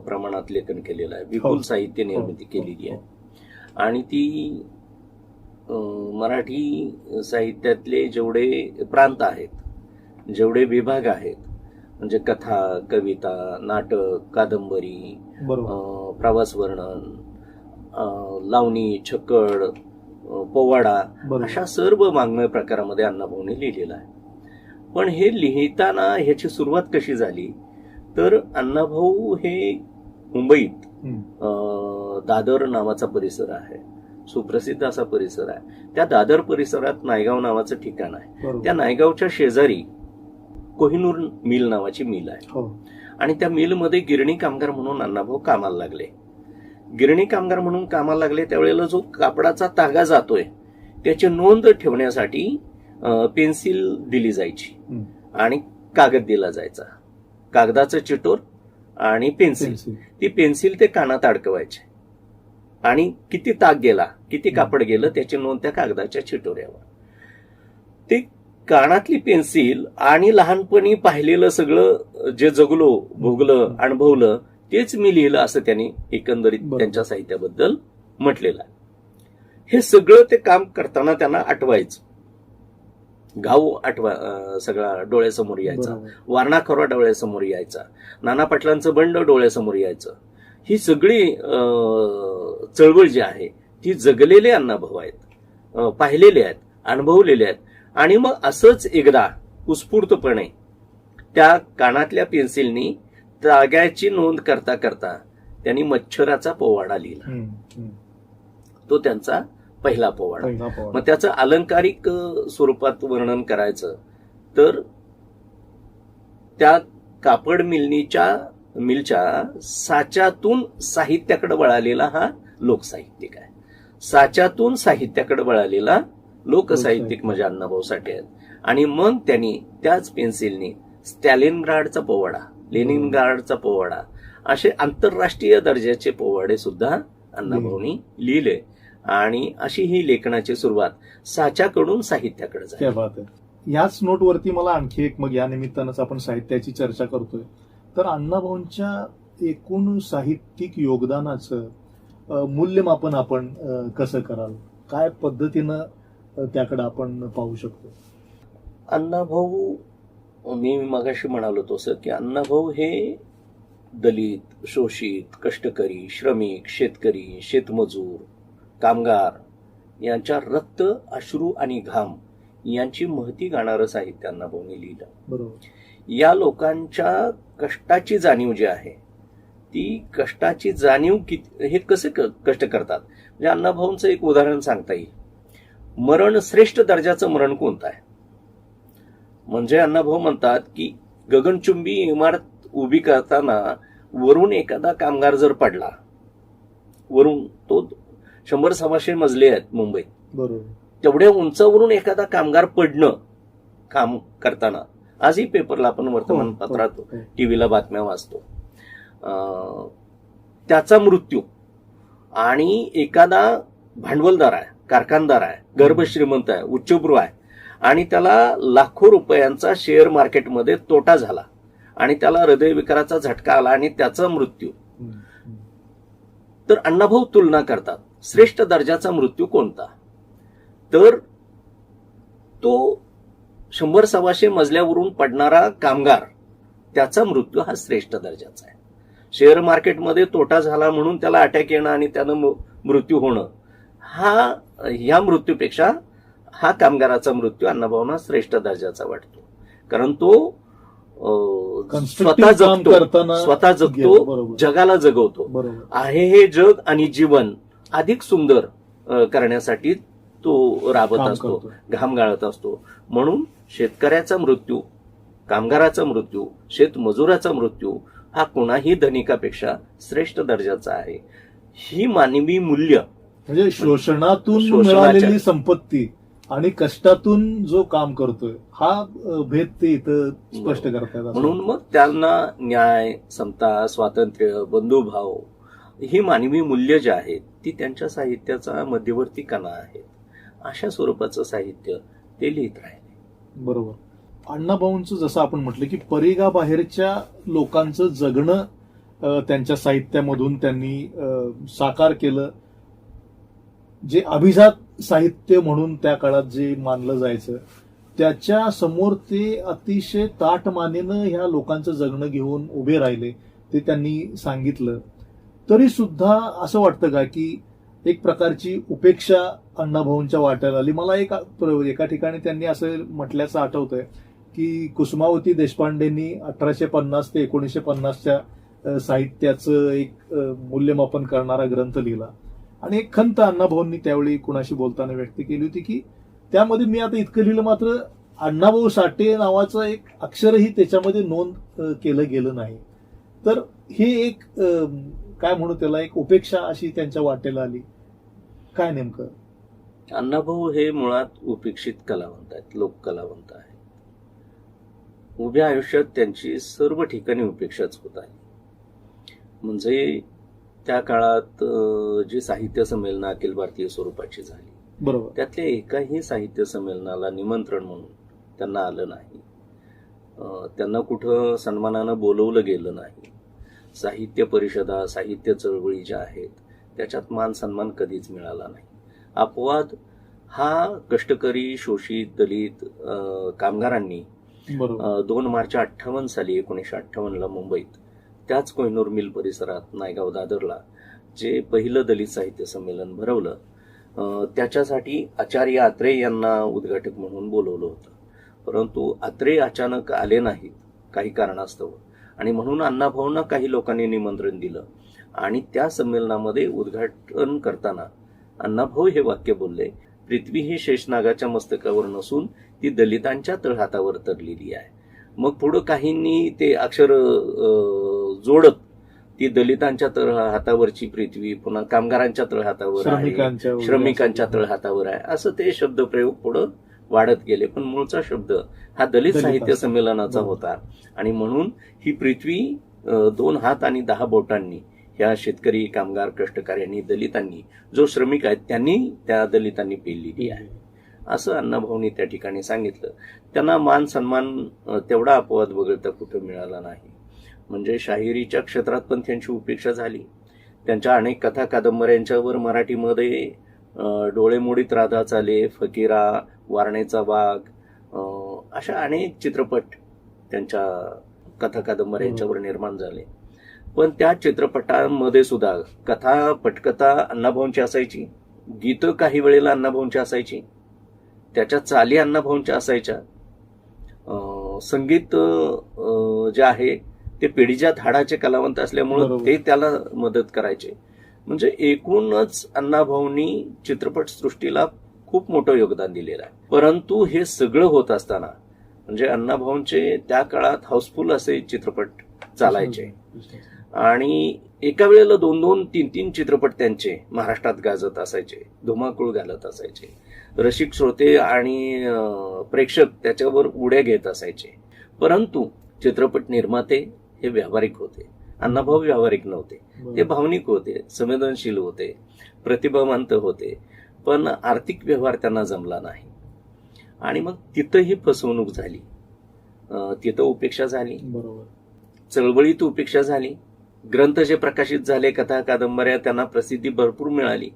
प्रमाणात लेखन केलेलं आहे, विपुल साहित्य निर्मिती केलेली आहे. आणि ती मराठी साहित्यातले जेवढे प्रांत आहेत, जेवढे विभाग आहेत, म्हणजे कथा, कविता, नाटक, कादंबरी, प्रवास वर्णन, लावणी, छकड, पोवाडा, अशा सर्व वाङ्मय प्रकारामध्ये अण्णाभाऊंनी लिहिलेलं आहे. पण हे लिहिताना ह्याची सुरुवात कशी झाली तर अण्णाभाऊ हे मुंबईत दादर नावाचा परिसर आहे, सुप्रसिद्ध असा परिसर आहे. त्या दादर परिसरात नायगाव नावाचं ठिकाण आहे. त्या नायगावच्या शेजारी कोहिनूर मिल नावाची मिल आहे. आणि त्या मिलमध्ये गिरणी कामगार म्हणून अण्णाभाऊ कामाला लागले. गिरणी कामगार म्हणून कामाला लागले त्यावेळेला जो कापडाचा तागा जातोय त्याची नोंद ठेवण्यासाठी पेन्सिल दिली जायची आणि कागद दिला जायचा, कागदाचं चिटोर आणि पेन्सिल. ती पेन्सिल ते कानात अडकवायचे आणि किती ताग गेला, किती कापड गेलं त्याची नोंद त्या कागदाच्या चिटोऱ्यावर. ते कानातली पेन्सिल आणि लहानपणी पाहिलेलं सगळं जे जगलो, भोगलं, अनुभवलं तेच मी लिहिलं असं त्यांनी एकंदरीत त्यांच्या साहित्याबद्दल म्हटलेलं आहे. हे सगळं ते काम करताना त्यांना आठवायचं, गाव सगळा डोळ्यासमोर यायचा, वारणा खोरा डोळ्यासमोर यायचा, नाना पाटलांचं बंड डोळ्यासमोर यायचं. ही सगळी चळवळ जी आहे ती जगलेले अण्णाभाऊ आहेत, पाहिलेले आहेत, अनुभवलेले आहेत. आणि मग असंच एकदा उत्स्फूर्तपणे त्या कानातल्या पेन्सिलनी ताग्याची नोंद करता करता त्यांनी मच्छराचा पोवाडा लिहिला. तो त्यांचा पहिला पोवाडा. मग त्याचं अलंकारिक स्वरूपात वर्णन करायचं तर त्या कापड मिलच्या साच्यातून साहित्याकडे वळालेला हा लोकसाहित्यिक आहे. साच्यातून साहित्याकडे वळालेला लोकसाहित्यिक म्हणजे अण्णाभाऊ साठे आहेत. आणि मग त्यांनी त्याच पेन्सिलनी स्टॅलिनग्राडचा पोवाडा, लेनिनग्राडचा पोवाडा, असे आंतरराष्ट्रीय दर्जाचे पोवाडे सुद्धा अण्णाभाऊंनी लिहिले. आणि अशी ही लेखनाची सुरुवात साच्याकडून साहित्याकडे झाली. याच नोटवरती मला आणखी एक, मग या निमित्तानंच आपण साहित्याची चर्चा करतोय, तर अण्णाभाऊंच्या एकूण साहित्यिक योगदानाचं मूल्यमापन आपण कसं कराल, काय पद्धतीनं त्याकडे आपण पाहू शकतो? अण्णाभाऊ मी मगाशी म्हणालो तसं की अण्णाभाऊ हे दलित, शोषित, कष्टकरी, श्रमिक, शेतकरी, शेतमजूर, कामगार यांच्या रक्त, अश्रू आणि घाम यांची महती गाणारं साहित्य अण्णाभाऊंनी लिहिलं. बरोबर. या लोकांच्या कष्टाची जाणीव जी आहे ती कष्टाची जाणीव हे कसे कष्ट करतात. म्हणजे अण्णाभाऊंचं एक उदाहरण सांगता येईल. मरण, श्रेष्ठ दर्जाचं मरण कोणतं आहे? म्हणजे अण्णाभाऊ म्हणतात की गगनचुंबी इमारत उभी करताना वरून एखादा कामगार जर पडला, वरून तो 100-125 मजले आहेत मुंबईत, बरोबर, तेवढ्या उंचावरून एखादा कामगार पडणं काम करताना, आजही पेपरला आपण वर्तमानपत्रात, टीव्हीला बातम्या वाचतो, त्याचा मृत्यू आणि एखादा भांडवलदार आहे, कारखानदार आहे, गर्भश्रीमंत आहे, उच्चभ्रू आहे आणि त्याला लाखो रुपयांचा शेअर मार्केटमध्ये तोटा झाला आणि त्याला हृदयविकाराचा झटका आला आणि त्याचा मृत्यू, तर अण्णाभाऊ तुलना करतात श्रेष्ठ दर्जाचा मृत्यू कोणता. तर तो 100-125 मजल्यावरून पडणारा कामगार, त्याचा मृत्यू हा श्रेष्ठ दर्जाचा आहे. शेअर मार्केटमध्ये तोटा झाला म्हणून त्याला अटॅक येणं आणि त्यानं मृत्यू होणं, ह्या मृत्यूपेक्षा हा कामगाराचा मृत्यू अण्णाभाऊंना श्रेष्ठ दर्जाचा वाटतो. कारण तो स्वतः जगतो, जगाला जगवतो, आहे हे जग आणि जीवन अधिक सुंदर करण्यासाठी तो राबत असतो, घाम गाळत असतो. म्हणून शेतकऱ्याचा मृत्यू, कामगाराचा मृत्यू, शेतमजुराचा मृत्यू हा कोणाही धनिकापेक्षा श्रेष्ठ दर्जाचा आहे. ही मानवी मूल्य, म्हणजे शोषणातून मिळालेली संपत्ती आणि कष्टातून जो काम करतोय, हा भेद ते इथं स्पष्ट करतात. म्हणून मग त्यांना न्याय, समता, स्वातंत्र्य, बंधुभाव ही मानवी मूल्य जे आहेत ती त्यांच्या साहित्याचा मध्यवर्ती कणा आहेत. अशा स्वरूपाचं साहित्य ते लिहित राहिले. बरोबर. अण्णाभाऊंचं जसं आपण म्हटलं की परिघाबाहेरच्या लोकांचं जगणं त्यांच्या साहित्यामधून त्यांनी साकार केलं. जे अभिजात साहित्य म्हणून त्या काळात जे मानलं जायचं, त्याच्या समोर ते अतिशय ताठमानेनं ह्या लोकांचं जगणं घेऊन उभे राहिले, ते त्यांनी सांगितलं. तरी सुद्धा असं वाटतं का की एक प्रकारची उपेक्षा अण्णाभाऊंच्या वाट्याला आली? मला एका ठिकाणी त्यांनी असं म्हटल्याचं आठवतंय की कुसुमावती देशपांडेंनी 1850 ते 1950च्या साहित्याचं एक मूल्यमापन करणारा ग्रंथ लिहिला आणि एक खंत अण्णाभाऊंनी त्यावेळी कुणाशी बोलताना व्यक्त केली होती की त्यामध्ये मी आता इतकं लिहिलं, मात्र अण्णाभाऊ साठे नावाचं एक अक्षरही त्याच्यामध्ये नोंद केलं गेलं नाही. तर हे एक काय म्हणू त्याला, एक उपेक्षा अशी त्यांच्या वाटेला आली. काय नेमकं? अण्णाभाऊ हे मुळात उपेक्षित कलावंत आहेत, लोक कलावंत आहेत. उभ्या आयुष्यात त्यांची सर्व ठिकाणी उपेक्षाच होत आहे. म्हणजे त्या काळात जी साहित्य संमेलनं अखिल भारतीय स्वरूपाची झाली, बरोबर, त्यातल्या एकाही साहित्य संमेलनाला निमंत्रण म्हणून त्यांना आलं नाही. त्यांना कुठं सन्मानानं बोलवलं गेलं नाही. साहित्य परिषदा, साहित्य चळवळी ज्या आहेत त्याच्यात मान सन्मान कधीच मिळाला नाही. अपवाद हा कष्टकरी, शोषित, दलित कामगारांनी 2 मार्च 58 साली 1958ला मुंबईत त्याच कोहिनूर मिल परिसरात नायगाव दादरला जे पहिलं दलित साहित्य संमेलन भरवलं, त्याच्यासाठी आचार्य आत्रे यांना उद्घाटक म्हणून बोलवलं होतं. परंतु आत्रे अचानक आले नाहीत काही कारणास्तव, आणि म्हणून अण्णाभाऊंना काही लोकांनी निमंत्रण दिलं आणि त्या संमेलनामध्ये उद्घाटन करताना अण्णाभाऊ हे वाक्य बोलले, पृथ्वी ही शेषनागाच्या मस्तकावर नसून ती दलितांच्या तळहातावर तरलेली आहे. मग पुढं काहींनी ते अक्षर जोडत ती दलितांच्या तळहातावरची पृथ्वी पुन्हा कामगारांच्या तळहातावर आहे, श्रमिकांच्या तळहातावर आहे, असं ते शब्दप्रयोग पुढं वाढत गेले. पण मूळचा शब्द हा दलित साहित्य संमेलनाचा होता आणि म्हणून ही पृथ्वी 2 हात आणि 10 बोटांनी ह्या शेतकरी, कामगार, कष्टकऱ्यांनी, दलितांनी, जो श्रमिक आहेत त्यांनी त्या दलितांनी पेललेली आहे, असं अण्णाभाऊंनी त्या ठिकाणी सांगितलं. त्यांना मान सन्मान तेवढा अपवाद वगळता कुठं मिळाला नाही. म्हणजे शाहिरीच्या क्षेत्रात पण त्यांची उपेक्षा झाली. त्यांच्या अनेक कथा कादंबऱ्यांच्यावर मराठीमध्ये डोळे मोडीत राधा चाले, फकीरा, वारणेचा वाघ अशा अनेक चित्रपट त्यांच्या कथा कादंबऱ्या यांच्यावर निर्माण झाले. पण त्या चित्रपटांमध्ये सुद्धा कथा पटकथा अण्णाभाऊंची असायची, गीतं काही वेळेला अण्णाभाऊंची असायची, त्याच्या चाली अण्णाभाऊंच्या असायच्या, संगीत जे आहे ते पिढीजात हाडाचे कलावंत असल्यामुळं ते त्याला मदत करायचे. म्हणजे एकूणच अण्णाभाऊंनी चित्रपटसृष्टीला खूप मोठं योगदान दिलेलं आहे. परंतु हे सगळं होत असताना म्हणजे अण्णाभाऊंचे त्या काळात हाऊसफुल असे चित्रपट चालायचे आणि एका वेळेला 2-2, 3-3 चित्रपट त्यांचे महाराष्ट्रात गाजत असायचे, धुमाकूळ घालत असायचे. रसिक श्रोते आणि प्रेक्षक त्याच्यावर उड्या घेत असायचे. परंतु चित्रपट निर्माते हे व्यावहारिक होते. अण्णाभाऊ व्यावहारिक नव्हते, ते भावनिक होते, संवेदनशील होते, प्रतिभावंत होते. पण आर्थिक व्यवहार त्यांना जमला नाही आणि मग तिथंही फसवणूक झाली, तिथं उपेक्षा झाली, चळवळीत उपेक्षा झाली. ग्रंथ जे प्रकाशित झाले, कथा कादंबऱ्या, त्यांना प्रसिद्धी भरपूर मिळाली,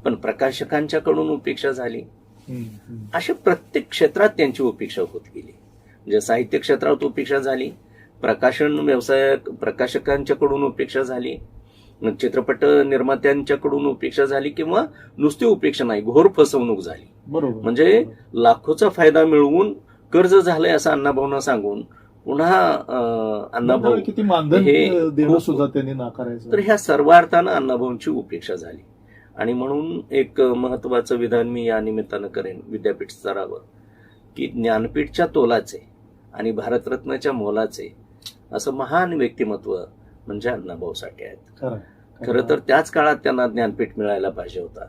पण प्रकाशकांच्याकडून उपेक्षा झाली. अशा प्रत्येक क्षेत्रात त्यांची उपेक्षा होत गेली. म्हणजे साहित्य क्षेत्रात उपेक्षा झाली, प्रकाशन व्यवसाय प्रकाशकांच्याकडून उपेक्षा झाली, चित्रपट निर्मात्यांच्याकडून उपेक्षा झाली, किंवा नुसती उपेक्षा नाही, घोर फसवणूक झाली. म्हणजे लाखोचा फायदा मिळवून कर्ज झालंय असं अण्णाभाऊंना सांगून पुन्हा अण्णाभाऊ किती मानधन देणं सुद्धा त्यांनी नाकारायचं. तर ह्या सर्व अर्थानं अण्णाभाऊंची उपेक्षा झाली. आणि म्हणून एक महत्वाचं विधान मी या निमित्तानं करेन विद्यापीठ स्तरावर, की ज्ञानपीठच्या तोलाचे आणि भारतरत्नाच्या मोलाचे असं महान व्यक्तिमत्व म्हणजे अण्णाभाऊ साठे आहेत. खरं तर त्याच काळात त्यांना ज्ञानपीठ मिळायला पाहिजे होता,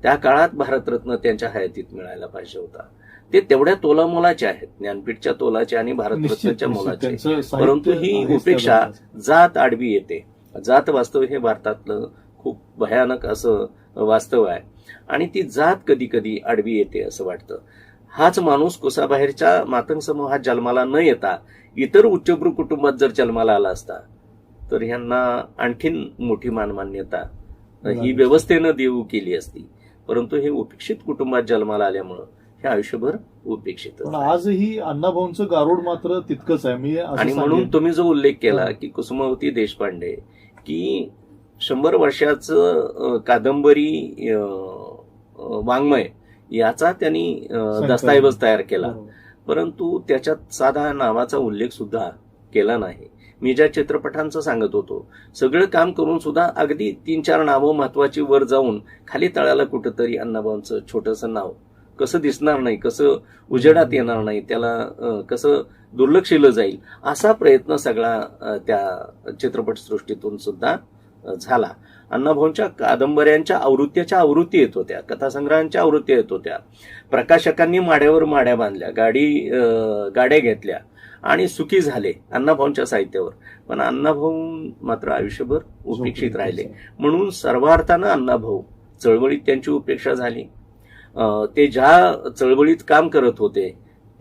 त्या काळात भारतरत्न त्यांच्या हयातीत मिळायला पाहिजे होता. ते तेवढ्या तोलामोलाचे आहेत, ज्ञानपीठच्या तोलाचे आणि भारतरत्नाच्या मोलाचे. परंतु ही उपेक्षा जात आडवी येते. जात वास्तव हे भारतातलं खूप भयानक असं वास्तव आहे आणि ती जात कधी कधी आडवी येते असं वाटतं. हाच माणूस कुसाबाहेरच्या मातंग समूहात जन्माला न येता इतर उच्चभ्रू कुटुंबात जर जन्माला आला असता तर ह्यांना आणखीन मोठी मानमान्यता ही व्यवस्थेनं देऊ केली असती. परंतु हे उपेक्षित कुटुंबात जन्माला आल्यामुळं हे आयुष्यभर उपेक्षित. आजही अण्णाभाऊंचं गारुड मात्र तितकंच आहे. मी आणि म्हणून तुम्ही जो उल्लेख केला की कुसुमावती देशपांडे, की 100 वर्षाचं कादंबरी वाङ्मय याचा त्यांनी दस्तऐवज तयार केला, परंतु त्याच्यात साधा नावाचा उल्लेख सुद्धा केला नाही. मी ज्या चित्रपटांचं सांगत होतो सगळं काम करून सुद्धा अगदी 3-4 नावं महत्वाची वर जाऊन खाली तळाला कुठंतरी अण्णाभाऊंचं छोटंसं नाव कसं दिसणार नाही, कसं उजेडात येणार नाही, त्याला कसं दुर्लक्षिलं जाईल असा प्रयत्न सगळा त्या चित्रपटसृष्टीतून सुद्धा झाला. अण्णाभाऊंच्या कादंबऱ्यांच्या आवृत्त्याच्या आवृत्ती येत होत्या, कथासंग्रहांच्या आवृत्त्या येत होत्या. प्रकाशकांनी माड्यावर माड्या बांधल्या, गाड्या घेतल्या आणि सुखी झाले अण्णाभाऊंच्या साहित्यावर. पण अण्णाभाऊ मात्र आयुष्यभर उपेक्षित राहिले. म्हणून सर्वार्थानं अण्णाभाऊ चळवळीत त्यांची उपेक्षा झाली. ते ज्या चळवळीत काम करत होते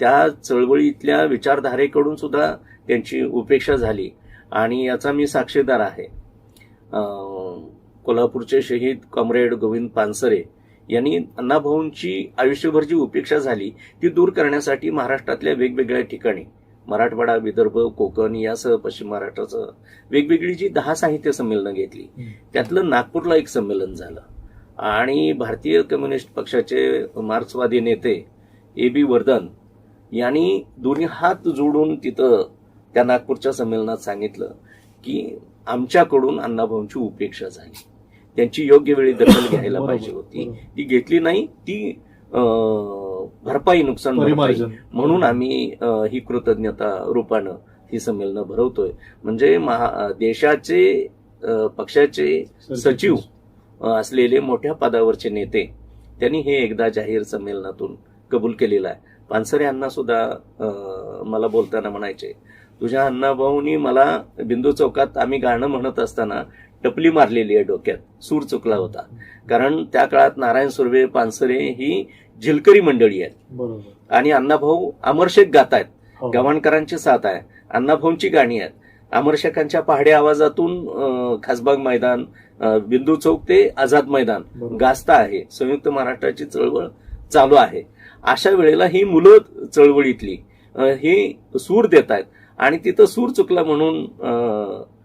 त्या चळवळीतल्या विचारधारेकडून सुद्धा त्यांची उपेक्षा झाली आणि याचा मी साक्षीदार आहे. कोल्हापूरचे शहीद कॉम्रेड गोविंद पानसरे यांनी अण्णाभाऊंची आयुष्यभर जी उपेक्षा झाली ती दूर करण्यासाठी महाराष्ट्रातल्या वेगवेगळ्या ठिकाणी, मराठवाडा, विदर्भ, कोकण यासह पश्चिम महाराष्ट्रासह वेगवेगळी जी 10 साहित्य संमेलनं घेतली, त्यातलं नागपूरला एक संमेलन झालं आणि भारतीय कम्युनिस्ट पक्षाचे मार्क्सवादी नेते A.B. वर्धन यांनी दोन्ही हात जोडून तिथं त्या नागपूरच्या संमेलनात सांगितलं की आमच्याकडून अण्णाभाऊंची उपेक्षा झाली, त्यांची योग्य वेळी दखल घ्यायला पाहिजे होती, ती घेतली नाही, ती भरपाई, नुकसान भरपाई म्हणून आम्ही ही कृतज्ञता रूपानं ही संमेलनं भरवतोय. म्हणजे देशाचे पक्षाचे सचिव असलेले मोठ्या पदावरचे नेते त्यांनी हे एकदा जाहीर संमेलनातून कबूल केलेलं आहे. पानसरे यांना सुद्धा मला बोलताना म्हणायचे, तुझ्या अण्णाभाऊनी मला बिंदू चौकात आम्ही गाणं म्हणत असताना टपली मारलेली आहे डोक्यात, सूर चुकला होता. कारण त्या काळात नारायण सुर्वे, पानसरे ही झिलकरी मंडळी आहेत आणि अण्णाभाऊ अमरशेख गात आहेत, गव्हाणकरांची साथ आहे, अण्णाभाऊंची गाणी आहेत. अमरशेखांच्या पहाड्या आवाजातून खासबाग मैदान, बिंदू चौक ते आझाद मैदान गाजता आहे, संयुक्त महाराष्ट्राची चळवळ चालू आहे. अशा वेळेला ही मुलं चळवळीतली ही सूर देत आहेत आणि तिथं सूर चुकला म्हणून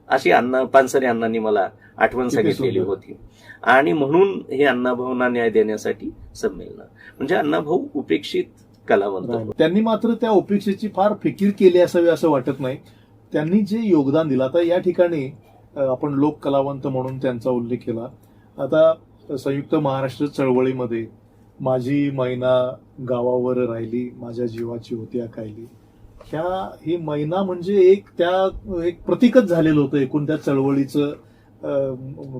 अशी पानसरे अण्णांनी मला आठवण सांगितलेली होती. आणि म्हणून हे अण्णाभाऊंना न्याय देण्यासाठी संमेलन. म्हणजे अण्णाभाऊ उपेक्षित कलावंत. त्यांनी मात्र त्या उपेक्षेची फार फिकीर केली असावी असं वाटत नाही. त्यांनी जे योगदान दिलं, आता या ठिकाणी आपण लोक कलावंत म्हणून त्यांचा उल्लेख केला. आता संयुक्त महाराष्ट्र चळवळीमध्ये माझी मैना गावावर राहिली, माझ्या जीवाची होती अकायली, ही मैना म्हणजे एक प्रतीकच झालेलं होतं. एकूण त्या चळवळीचं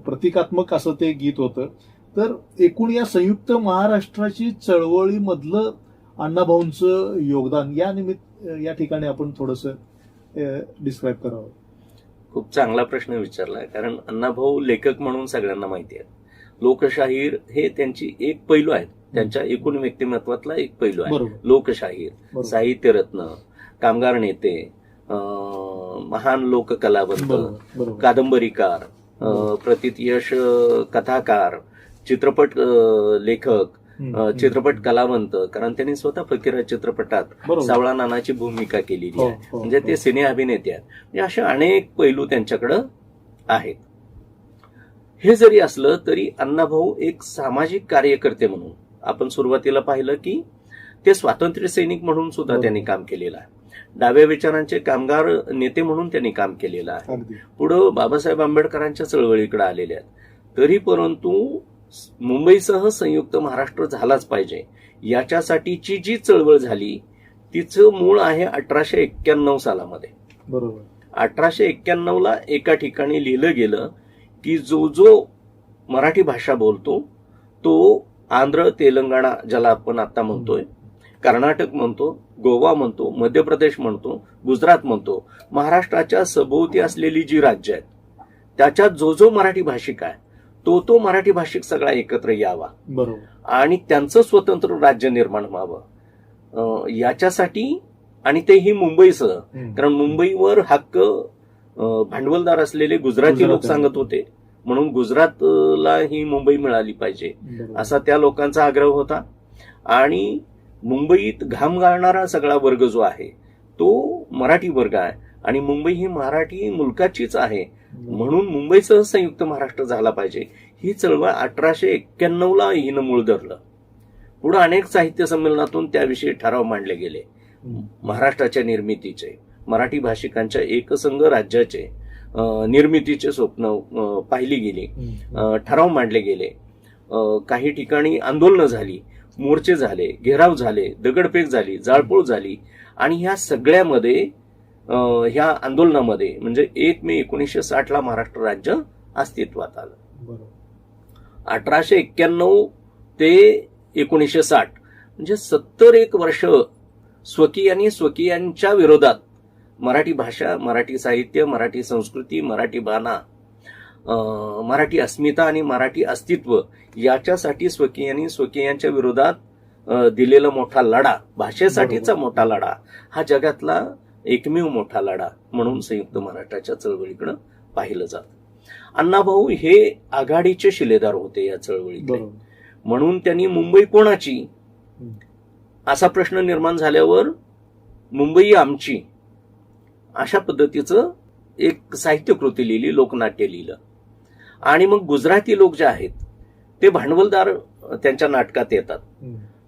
प्रतिकात्मक असं ते गीत होतं. तर एकूण या संयुक्त महाराष्ट्राची चळवळीमधलं अण्णाभाऊंचं योगदान या ठिकाणी आपण थोडंसं डिस्क्राईब करावं. खूप चांगला प्रश्न विचारलाय. कारण अण्णाभाऊ लेखक म्हणून सगळ्यांना माहिती आहे. लोकशाहीर हे त्यांची एक पैलू आहे, त्यांच्या एकूण व्यक्तिमत्वातला एक पैलू आहे. लोकशाहीर, साहित्यरत्न, कामगार नेते, महान लोक कलावंत, कादंबरीकार, प्रतितयश कथाकार, चित्रपट लेखक, चित्रपट कलावंत. कारण त्यांनी स्वतः फकीरा चित्रपटात सावळा नानाची भूमिका केलेली आहे. म्हणजे ते सिने अभिनेते आहेत. म्हणजे असे अनेक पैलू त्यांच्याकडे आहेत. हे जरी असलं तरी अण्णाभाऊ एक सामाजिक कार्यकर्ते म्हणून आपण सुरुवातीला पाहिलं की ते स्वातंत्र्य सैनिक म्हणून सुद्धा त्यांनी काम केलेलं आहे. डाव्या विचारांचे कामगार नेते म्हणून त्यांनी काम केलेलं आहे. पुढं बाबासाहेब आंबेडकरांच्या चळवळीकडे आलेले आहेत. तरी परंतु मुंबईसह संयुक्त महाराष्ट्र झालाच पाहिजे याच्यासाठीची जी चळवळ झाली तिचं मूळ आहे 1891 सालामध्ये. बरोबर. 1891ला एका ठिकाणी लिहिलं गेलं की जो मराठी भाषा बोलतो तो आंध्र, तेलंगणा ज्याला आपण आता म्हणतोय, कर्नाटक म्हणतो, गोवा म्हणतो, मध्य प्रदेश म्हणतो, गुजरात म्हणतो, महाराष्ट्राच्या सभोवती असलेली जी राज्य आहेत त्याच्यात जो मराठी भाषिक आहे तो मराठी भाषिक सगळा एकत्र यावा. बरोबर. आणि त्यांचं स्वतंत्र राज्य निर्माण व्हावं याच्यासाठी. आणि तेही मुंबईसह. कारण मुंबईवर हक्क भांडवलदार असलेले गुजराती लोक सांगत होते, म्हणून गुजरातला ही मुंबई मिळाली पाहिजे असा त्या लोकांचा आग्रह होता. आणि मुंबईत घाम गाळणारा सगळा वर्ग जो आहे तो मराठी वर्ग आहे. आणि मुंबई ही मराठी मुलकाचीच आहे, म्हणून मुंबईसह संयुक्त महाराष्ट्र झाला पाहिजे ही चळवळ 1891ला हिनं मूळ धरलं. पुढे अनेक साहित्य संमेलनातून त्याविषयी ठराव मांडले गेले. महाराष्ट्राच्या निर्मितीचे, मराठी भाषिकांच्या एकसंघ राज्याचे निर्मितीचे स्वप्न पाहिली गेली, ठराव मांडले गेले. काही ठिकाणी आंदोलनं झाली, मोर्चे झाले, घेराव झाले, दगडफेक झाली, जाळपोळ झाली. आणि ह्या सगळ्यामध्ये ह्या आंदोलनामध्ये म्हणजे 1 मे 1960ला महाराष्ट्र राज्य अस्तित्वात आलं. 1891 ते 1960 म्हणजे 71 वर्ष स्वकीयांच्या विरोधात मराठी भाषा, मराठी साहित्य, मराठी संस्कृती, मराठी बाणा, मराठी अस्मिता आणि मराठी अस्तित्व याच्यासाठी स्वकीयांच्या विरोधात दिलेला मोठा लढा, भाषेसाठीचा मोठा लढा, हा जगातला एकमेव मोठा लढा म्हणून संयुक्त महाराष्ट्राच्या चळवळीकडे पाहिलं जातं. अण्णाभाऊ हे आघाडीचे शिलेदार होते या चळवळीकडे. म्हणून त्यांनी मुंबई कोणाची असा प्रश्न निर्माण झाल्यावर मुंबई आमची अशा पद्धतीचं एक साहित्यकृती लिहिली, लोकनाट्य लिहिलं. आणि मग गुजराती लोक जे आहेत ते भांडवलदार त्यांच्या नाटकात येतात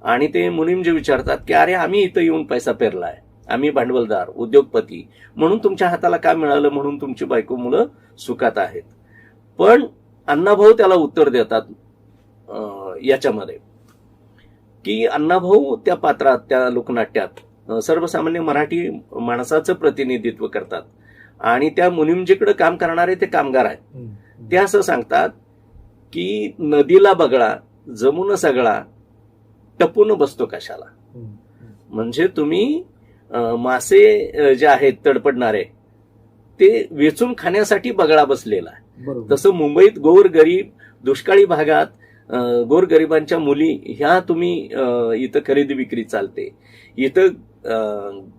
आणि ते मुनीम जे विचारतात की अरे आम्ही इथं येऊन पैसा पेरलाय, आम्ही भांडवलदार, उद्योगपती, म्हणून तुमच्या हाताला काय मिळालं म्हणून तुमची बायको मुलं सुखात आहेत. पण अण्णाभाऊ त्याला उत्तर देतात याच्यामध्ये की अण्णाभाऊ त्या पात्रात, त्या लोकनाट्यात सर्वसामान्य मराठी माणसाचं प्रतिनिधित्व करतात आणि त्या मुनिमजीकडे काम करणारे ते कामगार आहेत. ते असं सांगतात की नदीला बगळा जमून सगळा टपून बसतो कशाला. म्हणजे तुम्ही मासे जे आहेत तडपडणारे ते वेचून खाण्यासाठी बगळा बसलेला आहे. तसं मुंबईत गोरगरीब, दुष्काळी भागात गोरगरिबांच्या मुली ह्या तुम्ही इथं खरेदी विक्री चालते, इथं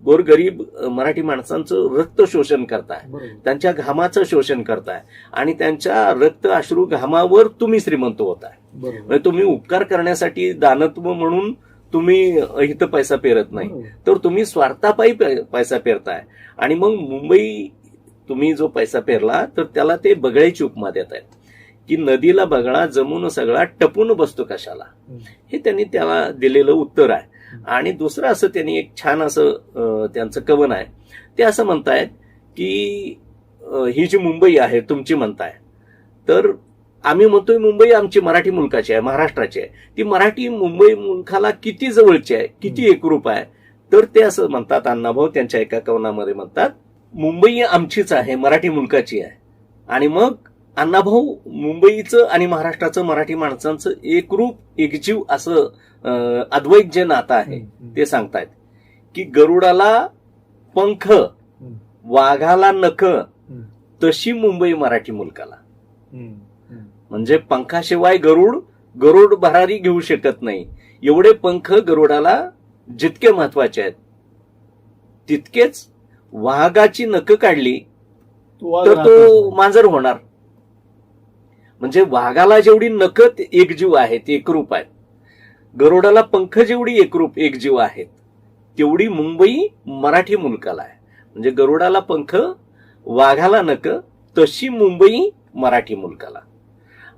गोरगरीब मराठी माणसांचं रक्त शोषण करताय, त्यांच्या घामाचं शोषण करताय आणि त्यांच्या रक्त अश्रू घामावर तुम्ही श्रीमंत होताय. तुम्ही उपकार करण्यासाठी दानत्व म्हणून तुम्ही इथं पैसा पेरत नाही, बरोबर. तर तुम्ही स्वार्थापायी पैसा पेरताय. आणि मग मुंबई तुम्ही जो पैसा पेरला तर त्याला ते बगळ्याची उपमा देत आहेत की नदीला बगळा जमून सगळा टपून बसतो कशाला. हे त्यांनी त्याला दिलेलं उत्तर आहे. आणि दुसरं असं त्यांनी एक छान असं त्यांचं कवन आहे. ते असं म्हणतायत की ही जी मुंबई आहे तुमची म्हणताय, तर आम्ही म्हणतोय मुंबई आमची मराठी मुलकाची आहे, महाराष्ट्राची आहे. ती मराठी मुंबई मुलकाला किती जवळची आहे, किती एकरूप आहे. तर ते असं म्हणतात, अण्णाभाऊ त्यांच्या एका कवनामध्ये म्हणतात, मुंबई आमचीच आहे, मराठी मुलकाची आहे. आणि मग अण्णाभाऊ मुंबईचं आणि महाराष्ट्राचं, मराठी माणसांचं एकरूप एकजीव असं अद्वैत जे नातं आहे ते सांगतायत की गरुडाला पंख वाघाला नख तशी मुंबई मराठी मुलकाला. म्हणजे पंखाशिवाय गरुड भरारी घेऊ शकत नाही. एवढे पंख गरुडाला जितके महत्वाचे आहेत तितकेच वाघाची नख काढली तर तो मांजर होणार. म्हणजे वाघाला जेवढी नख एकजीव आहेत, एकरूप आहेत, गरुडाला पंख जेवढी एकजीव आहेत, तेवढी मुंबई मराठी मुलकाला आहे. म्हणजे गरुडाला पंख वाघाला नख तशी मुंबई मराठी मुलकाला.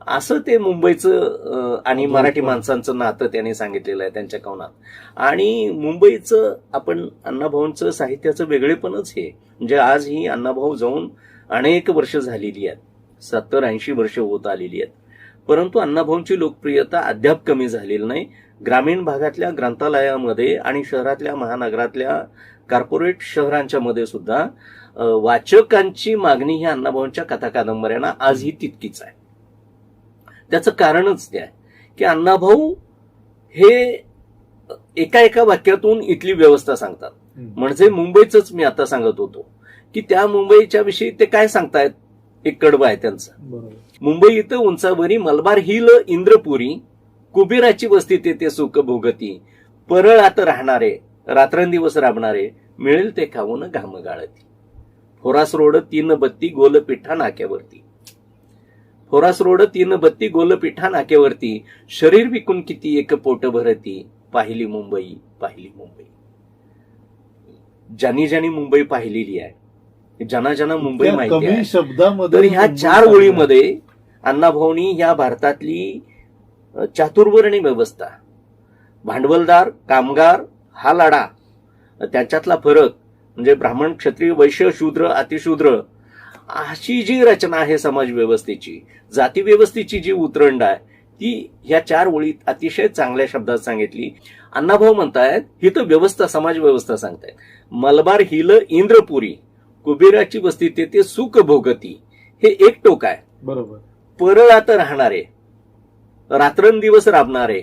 असं ते मुंबईचं आणि मराठी माणसांचं नातं त्यांनी सांगितलेलं आहे त्यांच्या कवनात. आणि मुंबईचं आपण अण्णाभाऊंचं साहित्याचं वेगळेपणच हे, म्हणजे आज ही अण्णाभाऊ जाऊन अनेक वर्ष झालेली आहेत, 70-80 वर्ष होत आलेली आहेत. परंतु अण्णाभाऊंची लोकप्रियता अद्याप कमी झालेली नाही. ग्रामीण भागातल्या ग्रंथालयामध्ये आणि शहरातल्या महानगरातल्या कॉर्पोरेट शहरांच्या मध्ये सुद्धा वाचकांची मागणी ही अण्णाभाऊंच्या कथा कादंबऱ्यांना आजही तितकीच आहे. त्याचं कारणच ते आहे की अण्णाभाऊ हे एका वाक्यातून इथली व्यवस्था सांगतात. म्हणजे मुंबईच मी आता सांगत होतो की त्या मुंबईच्या विषयी ते काय सांगतायत, एक कडवं आहे त्यांचं. मुंबई इथं उंचावरी मलबार हिल इंद्रपुरी, कुबेराची वस्ती तेथे सुख भोगती, परळात राहणारे रात्रंदिवस राबणारे, मिळेल ते खाऊन घाम गाळती. फोरास रोड 3 बत्ती गोलपिठा नाक्यावरती, फोरास रोड 3 बत्ती गोलपिठा नाक्यावरती, शरीर विकून किती एक पोट भरती, पाहिली मुंबई पाहिली मुंबई. ज्यांनी मुंबई पाहिलेली आहे, ज्यांना मुंबई माहिती आहे, शब्दामध्ये तर ह्या 4 ओळीमध्ये अण्णाभाऊंनी या भारतातली चातुर्वर्णी व्यवस्था, भांडवलदार, कामगार हा लढा, त्यांच्यातला फरक म्हणजे ब्राह्मण, क्षत्रिय, वैश्य, शूद्र, अतिशूद्र अशी जी रचना आहे समाज व्यवस्थेची, जाती व्यवस्थेची जी उतरंड आहे, ती ह्या 4 ओळीत अतिशय चांगल्या शब्दात सांगितली. अण्णाभाऊ म्हणतायत ही तर व्यवस्था, समाज व्यवस्था सांगतायत. मलबार हिल इंद्रपुरी, कुबेराची वस्ती तेथे सुख भोगती, हे एक टोक आहे. बरोबर. परळात राहणारे रात्रंदिवस राबणारे,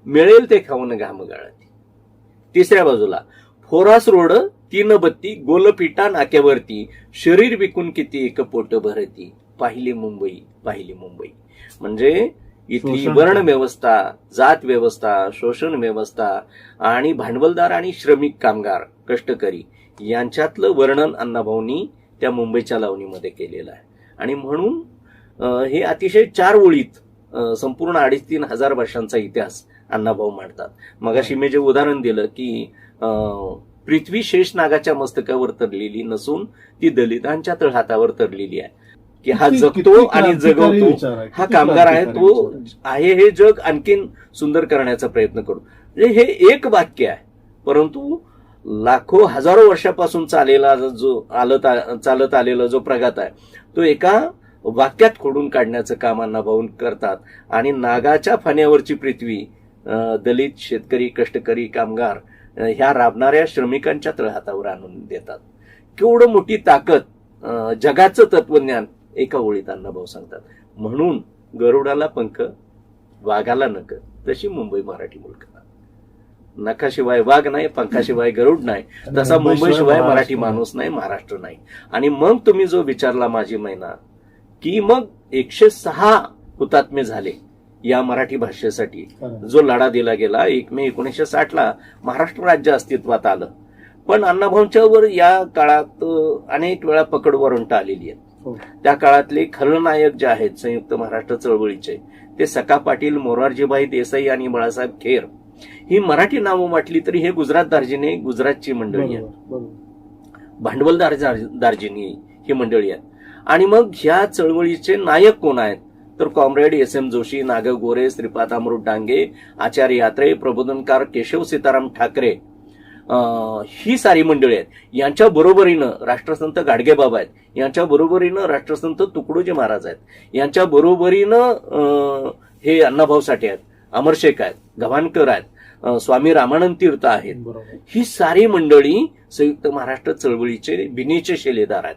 मिळेल ते खाऊन घाम गाळती. तिसऱ्या बाजूला फोरास रोड 3 बत्ती गोलपिठा नाक्यावरती, शरीर विकून किती एक पोट भरती, पाहिली मुंबई पाहिली मुंबई. म्हणजे इथली वर्ण व्यवस्था, जात व्यवस्था, शोषण व्यवस्था आणि भांडवलदार आणि श्रमिक, कामगार, कष्टकरी यांच्यातलं वर्णन अण्णाभाऊंनी त्या मुंबईच्या लावणीमध्ये केलेलं आहे. आणि म्हणून हे अतिशय 4 ओळीत संपूर्ण 2,500-3 हजार वर्षांचा इतिहास अण्णाभाऊ मांडतात. मगाशी मी जे उदाहरण दिलं की पृथ्वी शेष नागाच्या मस्तकावर तरलेली नसून ती दलितांच्या तळहातावर तरलेली आहे. की हा जगतो आणि जगवतो, हा कामगार आहे, तो आहे हे जग आणखीन सुंदर करण्याचा प्रयत्न करू. म्हणजे हे एक वाक्य आहे, परंतु लाखो हजारो वर्षापासून चालत आलेला जो प्रघात आहे तो एका वाक्यात खोडून काढण्याचं काम अण्णाभाऊ करतात. आणि नागाच्या फाण्यावरची पृथ्वी दलित, शेतकरी, कष्टकरी, कामगार ह्या राबणाऱ्या श्रमिकांच्या तळहातावर आणून देतात. केवढं मोठी ताकद, जगाचं तत्वज्ञान एका ओळीत अण्णाभाऊ सांगतात. म्हणून गरुडाला पंख वाघाला नख तशी मुंबई मराठी मुलकाला. नखाशिवाय वाघ नाही, पंखाशिवाय गरुड नाही, तसा मुंबईशिवाय मराठी माणूस नाही, महाराष्ट्र नाही. आणि मग तुम्ही जो विचारला माझी मैना की मग 106 हुतात्मे झाले या मराठी भाषेसाठी, जो लढा दिला गेला. 1 मे 1960 महाराष्ट्र राज्य अस्तित्वात आलं. पण अण्णाभाऊंच्यावर या काळात अनेक वेळा पकड वॉरंट आलेली आहेत. त्या काळातले खलनायक जे आहेत संयुक्त महाराष्ट्र चळवळीचे, ते सखा पाटील, मोरारजीभाई देसाई आणि बाळासाहेब खेर ही मराठी नावं म्हटली तरी हे गुजरात दार्जिने गुजरातची मंडळी आहे, भांडवल दार्जिनी ही मंडळी आहेत. आणि मग ह्या चळवळीचे नायक कोण आहेत तर कॉम्रेड S.M. जोशी, नाग गोरे, श्रीपाद अमृत डांगे, आचार्य यात्रे, प्रबोधनकार केशव सीताराम ठाकरे, ही सारी मंडळी आहेत. यांच्या बरोबरीनं राष्ट्रसंत गाडगेबाबा आहेत, यांच्या बरोबरीनं राष्ट्रसंत तुकडोजी महाराज आहेत, यांच्या बरोबरीनं हे अण्णाभाऊ साठे आहेत, अमरशेख आहेत, गव्हाणकर आहेत, स्वामी रामानंद तीर्थ आहेत. ही सारी मंडळी संयुक्त महाराष्ट्र चळवळीचे बिनीचे शिलेदार आहेत.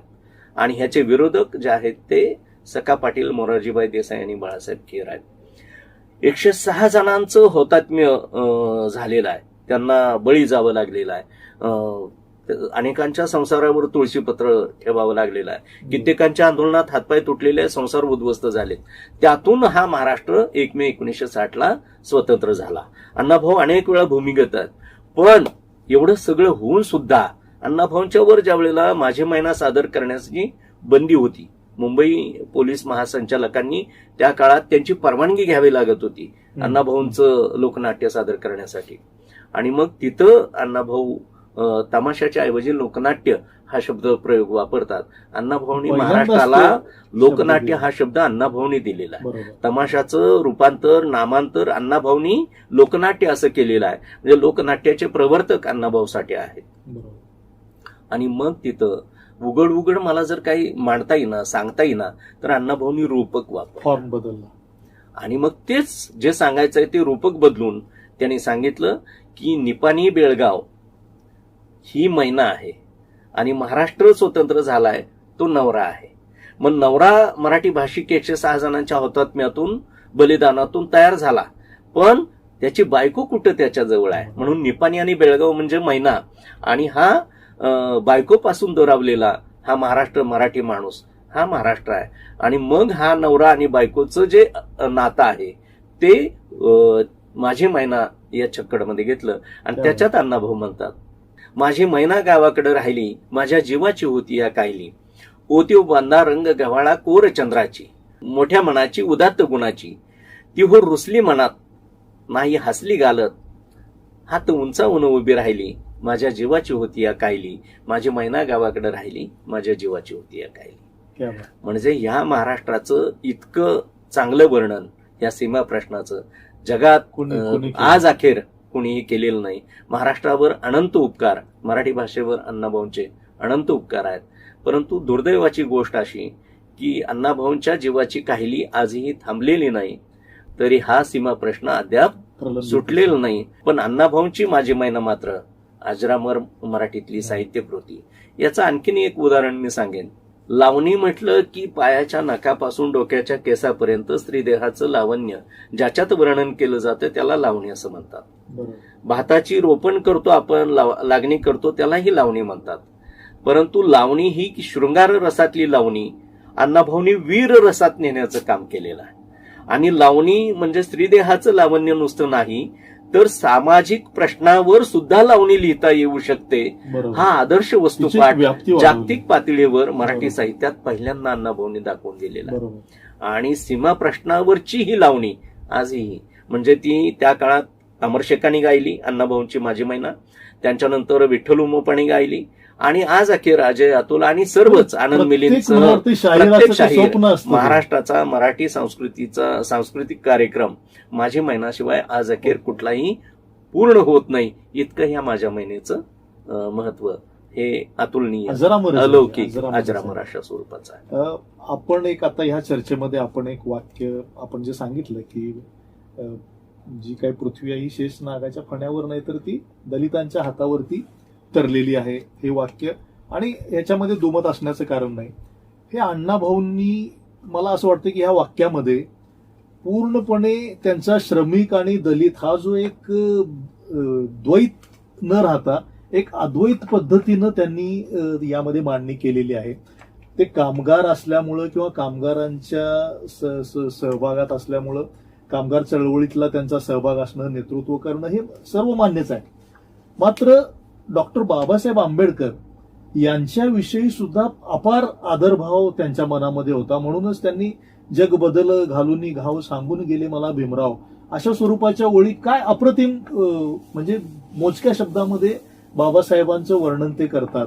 आणि ह्याचे विरोधक जे आहेत ते सखा पाटील, मोरारजीभाई देसाई आणि बाळासाहेब खेर आहेत. 106 जणांचं हौतात्म्य झालेलं आहे, त्यांना बळी जावं लागलेलं आहे. अनेकांच्या संसारावर तुळशीपत्र ठेवावं लागलेलं आहे. कित्येकांच्या आंदोलनात हातपाय तुटलेले, संसार उद्ध्वस्त झालेत. त्यातून हा महाराष्ट्र 1 मे 1960 स्वतंत्र झाला. अण्णाभाऊ अनेक वेळा भूमिगत आहेत, पण एवढं सगळं होऊन सुद्धा अण्णाभाऊंच्या वर ज्या वेळेला माझे महिना सादर करण्याची बंदी होती, मुंबई पोलीस महासंचालकांनी त्या काळात त्यांची परवानगी घ्यावी लागत होती अण्णाभाऊंचं लोकनाट्य सादर करण्यासाठी. आणि मग तिथं अण्णाभाऊ तमाशाच्या ऐवजी लोकनाट्य हा शब्द प्रयोग वापरतात. अण्णाभाऊंनी महाराष्ट्राला लोकनाट्य हा शब्द अण्णाभाऊंनी दिलेला आहे. तमाशाचं रूपांतर, नामांतर अण्णाभाऊंनी लोकनाट्य असं केलेलं आहे. म्हणजे लोकनाट्याचे प्रवर्तक अण्णाभाऊ साठे आहेत. आणि मग तिथं उघड मला जर काही मांडता येईना, सांगता येईना, तर अण्णाभाऊंनी रूपक फॉर्म बदलला. आणि मग तेच जे सांगायचंय ते रूपक बदलून त्यांनी सांगितलं की निपाणी बेळगाव ही मैना आहे आणि महाराष्ट्र स्वतंत्र झालाय तो नवरा आहे. मग नवरा मराठी भाषिक 106 जणांच्या हौतात्म्यातून, बलिदानातून तयार झाला, पण त्याची बायको कुठं त्याच्या जवळ आहे. म्हणून निपाणी आणि बेळगाव म्हणजे मैना, आणि हा बायकोपासून दुरावलेला हा महाराष्ट्र, मराठी माणूस हा महाराष्ट्र आहे. आणि मग हा नवरा आणि बायकोचं जे नातं आहे ते माझी मैना या छक्कडमध्ये घेतलं. आणि त्याच्यात अण्णाभाऊ म्हणतात, माझी मैना गावाकडे राहिली, माझ्या जीवाची होती या कायली, ओतीव बांधा रंग गव्हाळा कोर चंद्राची, मोठ्या मनाची उदात्त गुणाची, ती हो रुसली मनात नाही हसली गालत, हात उंचावून उभी राहिली, माझ्या जीवाची होती या कायली, माझी मैना गावाकडे राहिली, माझ्या जीवाची होती या कायली. म्हणजे या महाराष्ट्राचं इतकं चांगलं वर्णन या सीमा प्रश्नाचं जगात आज अखेर कुणीही केलेलं नाही. महाराष्ट्रावर अनंत उपकार, मराठी भाषेवर अण्णाभाऊंचे अनंत उपकार आहेत. परंतु दुर्दैवाची गोष्ट अशी की अण्णाभाऊंच्या जीवाची काहिली आजही थांबलेली नाही, तरी हा सीमा प्रश्न अद्याप सुटलेला नाही. पण अण्णाभाऊंची माझी मैना मात्र अजरामर मराठीतली साहित्यकृती. याचं आणखीन एक उदाहरण मी सांगेन. लावणी म्हटलं की पायाच्या नखापासून डोक्याच्या केसापर्यंत स्त्रीदेहाचं लावण्य ज्याच्यात वर्णन केलं जातं त्याला लावणी असं म्हणतात. भाताची रोपण करतो आपण, लागणी करतो, त्यालाही लावणी म्हणतात. परंतु लावणी ही शृंगार रसातली लावणी अण्णाभाऊंनी वीर रसात नेण्याचं काम केलेलं आहे. आणि लावणी म्हणजे स्त्रीदेहाचं लावण्य नुसतं नाही, तर सामाजिक प्रश्नावर सुद्धा लावणी लिहिता येऊ शकते. हा आदर्श वस्तुपाठ जागतिक पातळीवर मराठी साहित्यात पहिल्यांदा अण्णाभाऊंनी दाखवून दिलेला आहे. आणि सीमा प्रश्नावरची ही लावणी आजही, म्हणजे ती त्या काळात अमरशेखांनी गायली अण्णाभाऊंची माझी मैना, त्यांच्यानंतर विठ्ठल उमोपाणी गायली, आणि आज अखेर अजय अतुल आणि सर्वच आनंद मिलिंदसह प्रत्येक शाहीर महाराष्ट्राचा मराठी सांस्कृतिक कार्यक्रम माझी मैनाशिवाय आज अखेर कुठलाही पूर्ण होत नाही. इतकं ह्या माझ्या महिन्याचं महत्व हे अतुलनीय, अलौकिक, अजरामर अशा स्वरूपाचं आहे. आपण एक आता ह्या चर्चेमध्ये आपण एक वाक्य आपण जे सांगितलं की जी काही पृथ्वी आहे ही शेष नागाच्या फण्यावर नाही तर ती दलितांच्या हातावरती तरलेली आहे, हे वाक्य, आणि याच्यामध्ये दुमत असण्याचं कारण नाही. हे अण्णाभाऊंनी, मला असं वाटतं की ह्या वाक्यामध्ये पूर्णपणे त्यांचा श्रमिक आणि दलित हा जो एक द्वैत न राहता एक अद्वैत पद्धतीनं त्यांनी यामध्ये मांडणी केलेली आहे. ते कामगार असल्यामुळं किंवा कामगारांच्या सहभागात असल्यामुळं, कामगार चळवळीतला त्यांचा सहभाग असणं, नेतृत्व करणं हे सर्व मान्यच आहे. मात्र डॉक्टर बाबासाहेब आंबेडकर यांच्याविषयी सुद्धा अपार आदरभाव त्यांच्या मनामध्ये होता. म्हणूनच त्यांनी जग बदल घालून घाव सांगून गेले मला भीमराव अशा स्वरूपाच्या ओळी काय अप्रतिम म्हणजे मोजक्या शब्दामध्ये बाबासाहेबांचं वर्णन ते करतात.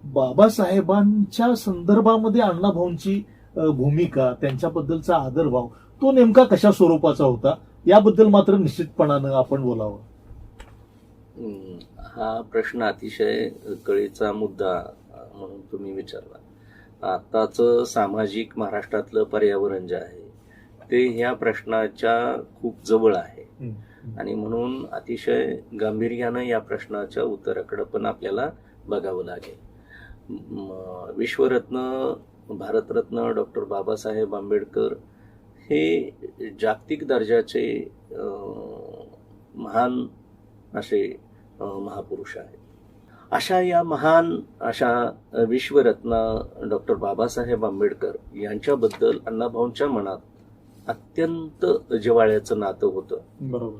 बाबासाहेबांच्या संदर्भामध्ये अण्णाभाऊंची भूमिका, त्यांच्याबद्दलचा आदरभाव तो नेमका कशा स्वरूपाचा होता याबद्दल मात्र निश्चितपणानं आपण बोलावं. हा प्रश्न अतिशय कळीचा मुद्दा म्हणून तुम्ही विचारला. आताचं सामाजिक महाराष्ट्रातलं पर्यावरण जे आहे ते ह्या प्रश्नाच्या खूप जवळ आहे आणि म्हणून अतिशय गांभीर्यानं या प्रश्नाच्या उत्तराकडे पण आपल्याला बघावं लागेल. विश्वरत्न, भारतरत्न डॉक्टर बाबासाहेब आंबेडकर हे जागतिक दर्जाचे महान असे महापुरुष आहेत. अशा या महान अशा विश्वरत्न डॉक्टर बाबासाहेब आंबेडकर यांच्याबद्दल अण्णाभाऊंच्या मनात अत्यंत जिव्हाळ्याचं नातं होतं. बरोबर.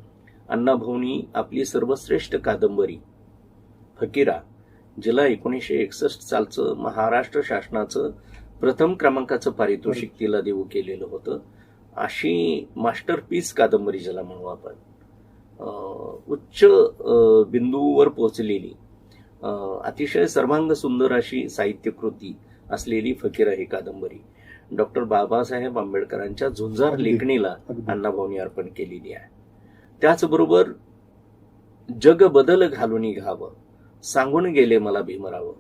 अण्णाभाऊंनी आपली सर्वश्रेष्ठ कादंबरी फकीरा, जिला 1961 सालचं महाराष्ट्र शासनाचं प्रथम क्रमांकाचं पारितोषिक तिला देऊ केलेलं होतं. अशी मास्टरपीस कादंबरी ज्याला म्हणू आपण, उच्च बिंदूवर पोहोचलेली अतिशय सर्वांग सुंदर अशी साहित्यकृती असलेली फकीरा ही कादंबरी डॉक्टर बाबासाहेब आंबेडकरांच्या झुंजार लेखणीला अण्णाभाऊंनी अर्पण केलेली आहे. त्याचबरोबर जग बदल घालून घावं, सांगून गेले मला भीमराव,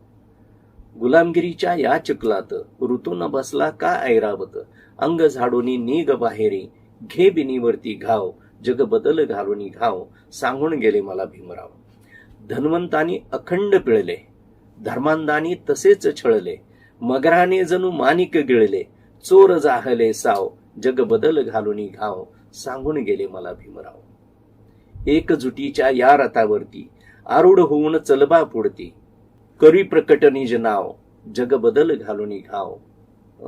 गुलामगिरीच्या या चिखलात ऋतू न बसला का ऐरावत, अंग झाडूनी निग बाहेरी घे बिनीवरती घाव, जग बदल घालून घाव, सांगून गेले मला भीमराव. धन्वंतानी अखंड पिळले, धर्मांदानी तसेच छळले, मगराने जणू माणिक गिळले, चोर जाहले साव, जग बदल घालून घाव, सांगून गेले मला भीमराव. एकजुटीच्या या रथावरती आरूढ होऊन चलबा पुढती, करी प्रकट निज नाव, जग बदल घालून घाव,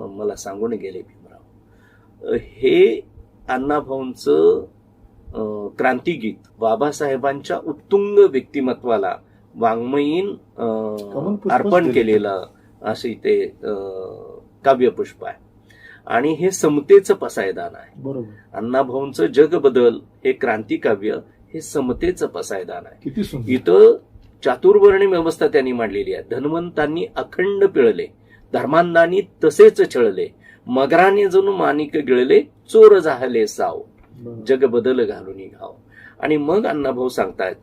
मला सांगून गेले भीमराव. हे अण्णाभाऊंचं क्रांतिगीत बाबासाहेबांच्या उत्तुंग व्यक्तिमत्वाला वाङ्मयीन अर्पण केलेलं असे ते काव्यपुष्प आहे आणि हे समतेचं पसायदान आहे. बरोबर. अण्णाभाऊंचं जग बदल हे क्रांती काव्य हे समतेचं पसायदान आहे. किती सुंदर. इथं चातुर्वर्णी व्यवस्था त्यांनी मांडलेली आहे. धन्वंतांनी अखंड पिळले, धर्मांदानी तसेच छळले, मगराने जणू माणिक गिळले, चोर जाहले साव, जग बदल घालून घाव. आणि मग अण्णाभाऊ सांगतायत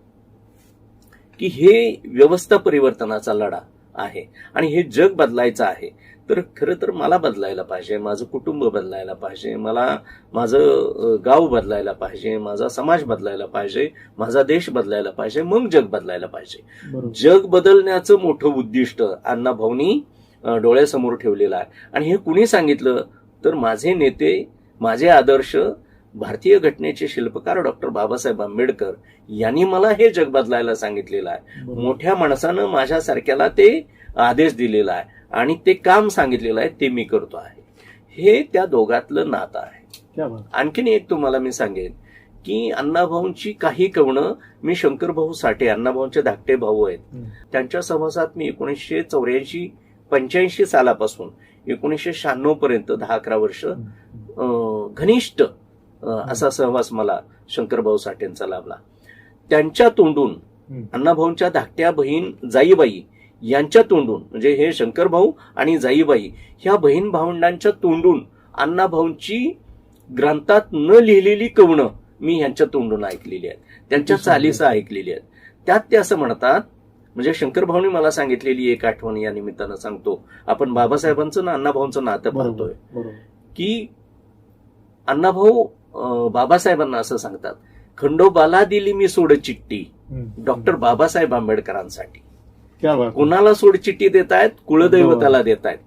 की हे व्यवस्था परिवर्तनाचा लढा आहे आणि हे जग बदलायचं आहे. तर खरं तर मला बदलायला पाहिजे, माझं कुटुंब बदलायला पाहिजे, मला माझं गाव बदलायला पाहिजे, माझा समाज बदलायला पाहिजे, माझा देश बदलायला पाहिजे, मग जग बदलायला पाहिजे. जग बदलण्याचं मोठं उद्दिष्ट अण्णाभाऊंनी डोळ्यासमोर ठेवलेलं आहे. आणि हे कुणी सांगितलं तर माझे नेते, माझे आदर्श, भारतीय घटनेचे शिल्पकार डॉक्टर बाबासाहेब आंबेडकर यांनी मला हे जग बदलायला सांगितलेलं आहे. मोठ्या माणसानं माझ्यासारख्याला ते आदेश दिलेला आहे आणि ते काम सांगितलेलं आहे ते मी करतो आहे. हे त्या दोघातलं नातं आहे. आणखीन एक तुम्हाला मी सांगेन की अण्णाभाऊंची काही कवणं मी शंकरभाऊ साठे, अण्णाभाऊंचे धाकटे भाऊ आहेत, त्यांच्या सहवासात मी 1984-85 सालापासून 1996 पर्यंत 10-11 वर्ष घनिष्ठ असा सहवास मला शंकरभाऊ साठेंचा लाभला. त्यांच्या तोंडून अण्णाभाऊंच्या धाकट्या बहीण जाईबाई यांच्या तोंडून, म्हणजे हे शंकरभाऊ आणि जाईबाई ह्या बहीण भावंडांच्या तोंडून अण्णाभाऊंची ग्रंथात न लिहिलेली कवणं मी ह्यांच्या तोंडून ऐकलेली आहेत, त्यांच्या चालीसा ऐकलेली आहेत. त्यात ते असं म्हणतात, म्हणजे शंकरभाऊनी मला सांगितलेली एक आठवण या निमित्तानं सांगतो. आपण बाबासाहेबांचं ना अण्णाभाऊंचं नातं पाहतोय की अण्णाभाऊ बाबासाहेबांना असं सांगतात, खंडोबाला दिली मी सोड चिठ्ठी डॉक्टर बाबासाहेब आंबेडकरांसाठी. कोणाला सोडचिठ्ठी देतायत? कुलदैवताला देतायत.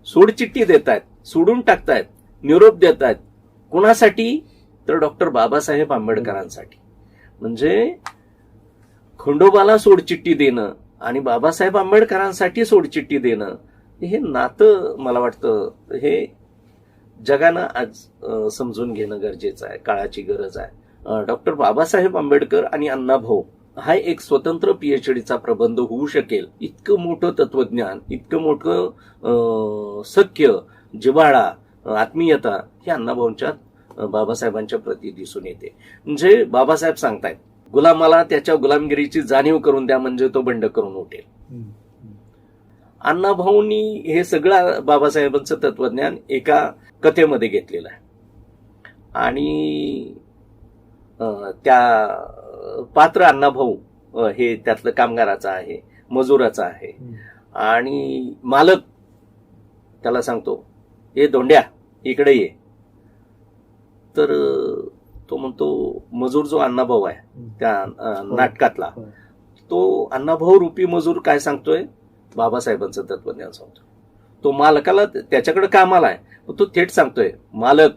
सोडचिठ्ठी देतायत, सोडून टाकतायत, निरोप देतायत. कोणासाठी? तर डॉक्टर बाबासाहेब आंबेडकरांसाठी. म्हणजे खंडोबाला सोडचिठ्ठी देणं आणि बाबासाहेब आंबेडकरांसाठी सोडचिठ्ठी देणं हे नातं मला वाटतं हे जगानं आज समजून घेणं गरजेचं आहे, काळाची गरज आहे. डॉक्टर बाबासाहेब आंबेडकर आणि अण्णाभाऊ हा एक स्वतंत्र पीएचडीचा प्रबंध होऊ शकेल इतकं मोठं तत्वज्ञान, इतकं मोठं सख्य, जिव्हाळा, आत्मीयता हे अण्णाभाऊंच्या बाबासाहेबांच्या प्रती दिसून येते. म्हणजे बाबासाहेब सांगतायत गुलामाला त्याच्या गुलामगिरीची जाणीव करून द्या म्हणजे तो बंड करून उठेल. अण्णाभाऊंनी हे सगळं बाबासाहेबांचं तत्वज्ञान एका कथेमध्ये घेतलेलं आहे आणि त्या पात्र अण्णाभाऊ हे त्यातलं कामगाराचा आहे, मजुराचा आहे आणि मालक त्याला सांगतो ए धोंड्या इकडे ये. तर तो म्हणतो मजूर जो अण्णाभाऊ आहे त्या नाटकातला तो अण्णाभाऊ रूपी मजूर काय सांगतोय बाबासाहेबांचं तत्वज्ञान सांगतो. तो मालकाला त्याच्याकडे कामाला आहे तो थेट सांगतोय मालक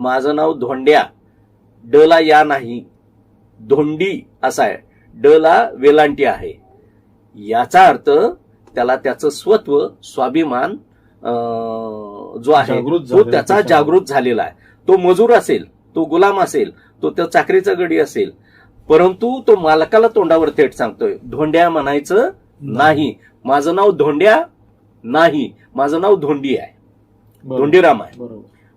माझं नाव धोंड्या, ड ला या नाही धोंडी असा आहे, ड ला वेलांटी आहे. याचा अर्थ त्याला त्याचं स्वत्व स्वाभिमान जो आहे तो त्याचा जागृत झालेला आहे. तो मजूर असेल, तो गुलाम असेल, तो त्या चाकरीचा गडी असेल, परंतु तो मालकाला तोंडावर थेट सांगतोय धोंड्या म्हणायचं नाही, माझं नाव धोंड्या नाही, माझं नाव धोंडी आहे, धोंडीराम आहे.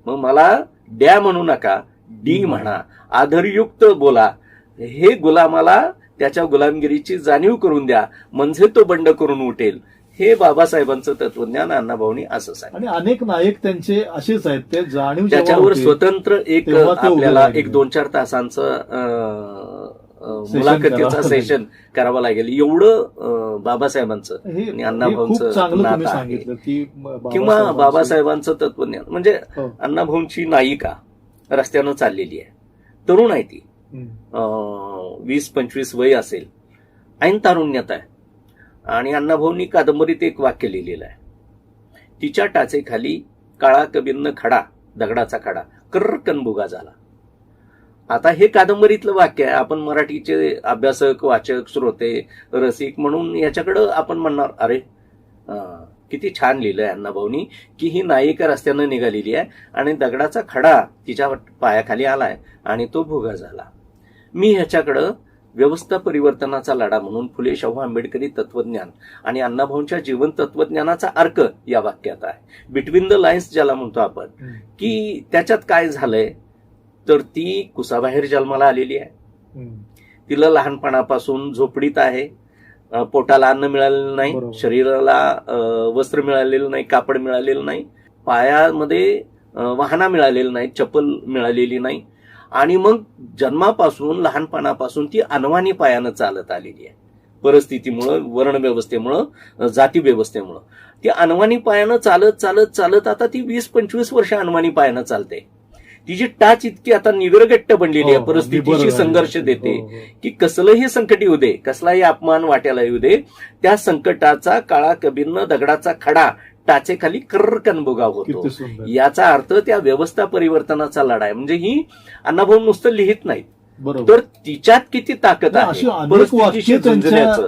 मग मला डॅ म्हणू नका, डी म्हणा, आदरयुक्त बोला, हे गुलामाला त्याच्या गुलामगिरीची जाणीव करून द्या म्हणजे तो बंड करून उठेल. हे बाबासाहेबांचं तत्वज्ञान अण्णाभाऊंनी असं सांगितलं. आणि अनेक नायक त्यांचे असेच आहेत, ते जाणीव त्याच्यावर स्वतंत्र एक आपल्याला 1-2-4 तासांचं मुलाखतीचं सेशन करावं लागेल एवढं बाबासाहेबांचं आणि अण्णाभाऊंचं नातं आहे. किंवा बाबासाहेबांचं तत्वज्ञान म्हणजे अण्णाभाऊंची नायिका रस्त्यानं चाललेली आहे, तरुण आहे ती, 20-25 वय असेल, ऐन तारुण्यात आहे आणि अण्णाभाऊंनी कादंबरीत एक वाक्य लिहिलेलं आहे, तिच्या टाचेखाली काळा कबीरनं खडा, दगडाचा खडा, कर्रकन भुगा झाला. आता हे कादंबरीतलं वाक्य आहे. आपण मराठीचे अभ्यासक, वाचक, श्रोते, रसिक म्हणून याच्याकडं आपण म्हणणार अरे किती छान लिहिलंय अण्णाभाऊनी की ही नायिका रस्त्यानं निघालेली आहे आणि दगडाचा खडा तिच्या पायाखाली आलाय आणि तो भुगा झाला. मी ह्याच्याकडं व्यवस्था परिवर्तनाचा लढा म्हणून फुले शाहू आंबेडकरी तत्वज्ञान आणि अण्णाभाऊंच्या जीवन तत्वज्ञानाचा अर्क या वाक्यात आहे. बिटवीन द लाईन्स ज्याला म्हणतो आपण, की त्याच्यात काय झालंय तर ती कुसाबाहेर जन्माला आलेली आहे, तिला लहानपणापासून झोपडीत आहे, पोटाला अन्न मिळालेलं नाही, शरीराला वस्त्र मिळालेलं नाही, कापड मिळालेलं नाही, पायामध्ये वाहना मिळालेलं नाही, चप्पल मिळालेली नाही आणि मग जन्मापासून लहानपणापासून ती अनवाणी पायानं चालत आलेली आहे. परिस्थितीमुळं, वर्णव्यवस्थेमुळं, जाती व्यवस्थेमुळं ती अनवाणी पायानं चालत चालत चालत आता ती 20-25 वर्ष अनवाणी पायानं चालते. तिची टाच इतकी आता निगरगट्ट बनलेली आहे, परिस्थितीशी संघर्ष देते की कसलंही संकट येऊ दे, कसलाही अपमान वाट्याला येऊ दे, त्या संकटाचा काळा कबीरनं दगडाचा खडा टाचेखाली कर्रकन भुगा होतो. याचा अर्थ त्या व्यवस्था परिवर्तनाचा लढा आहे. म्हणजे ही अण्णाभाऊ नुसतं लिहित नाहीत, तर तिच्यात किती ताकद आहे परिस्थितीशी झुंजण्याचं.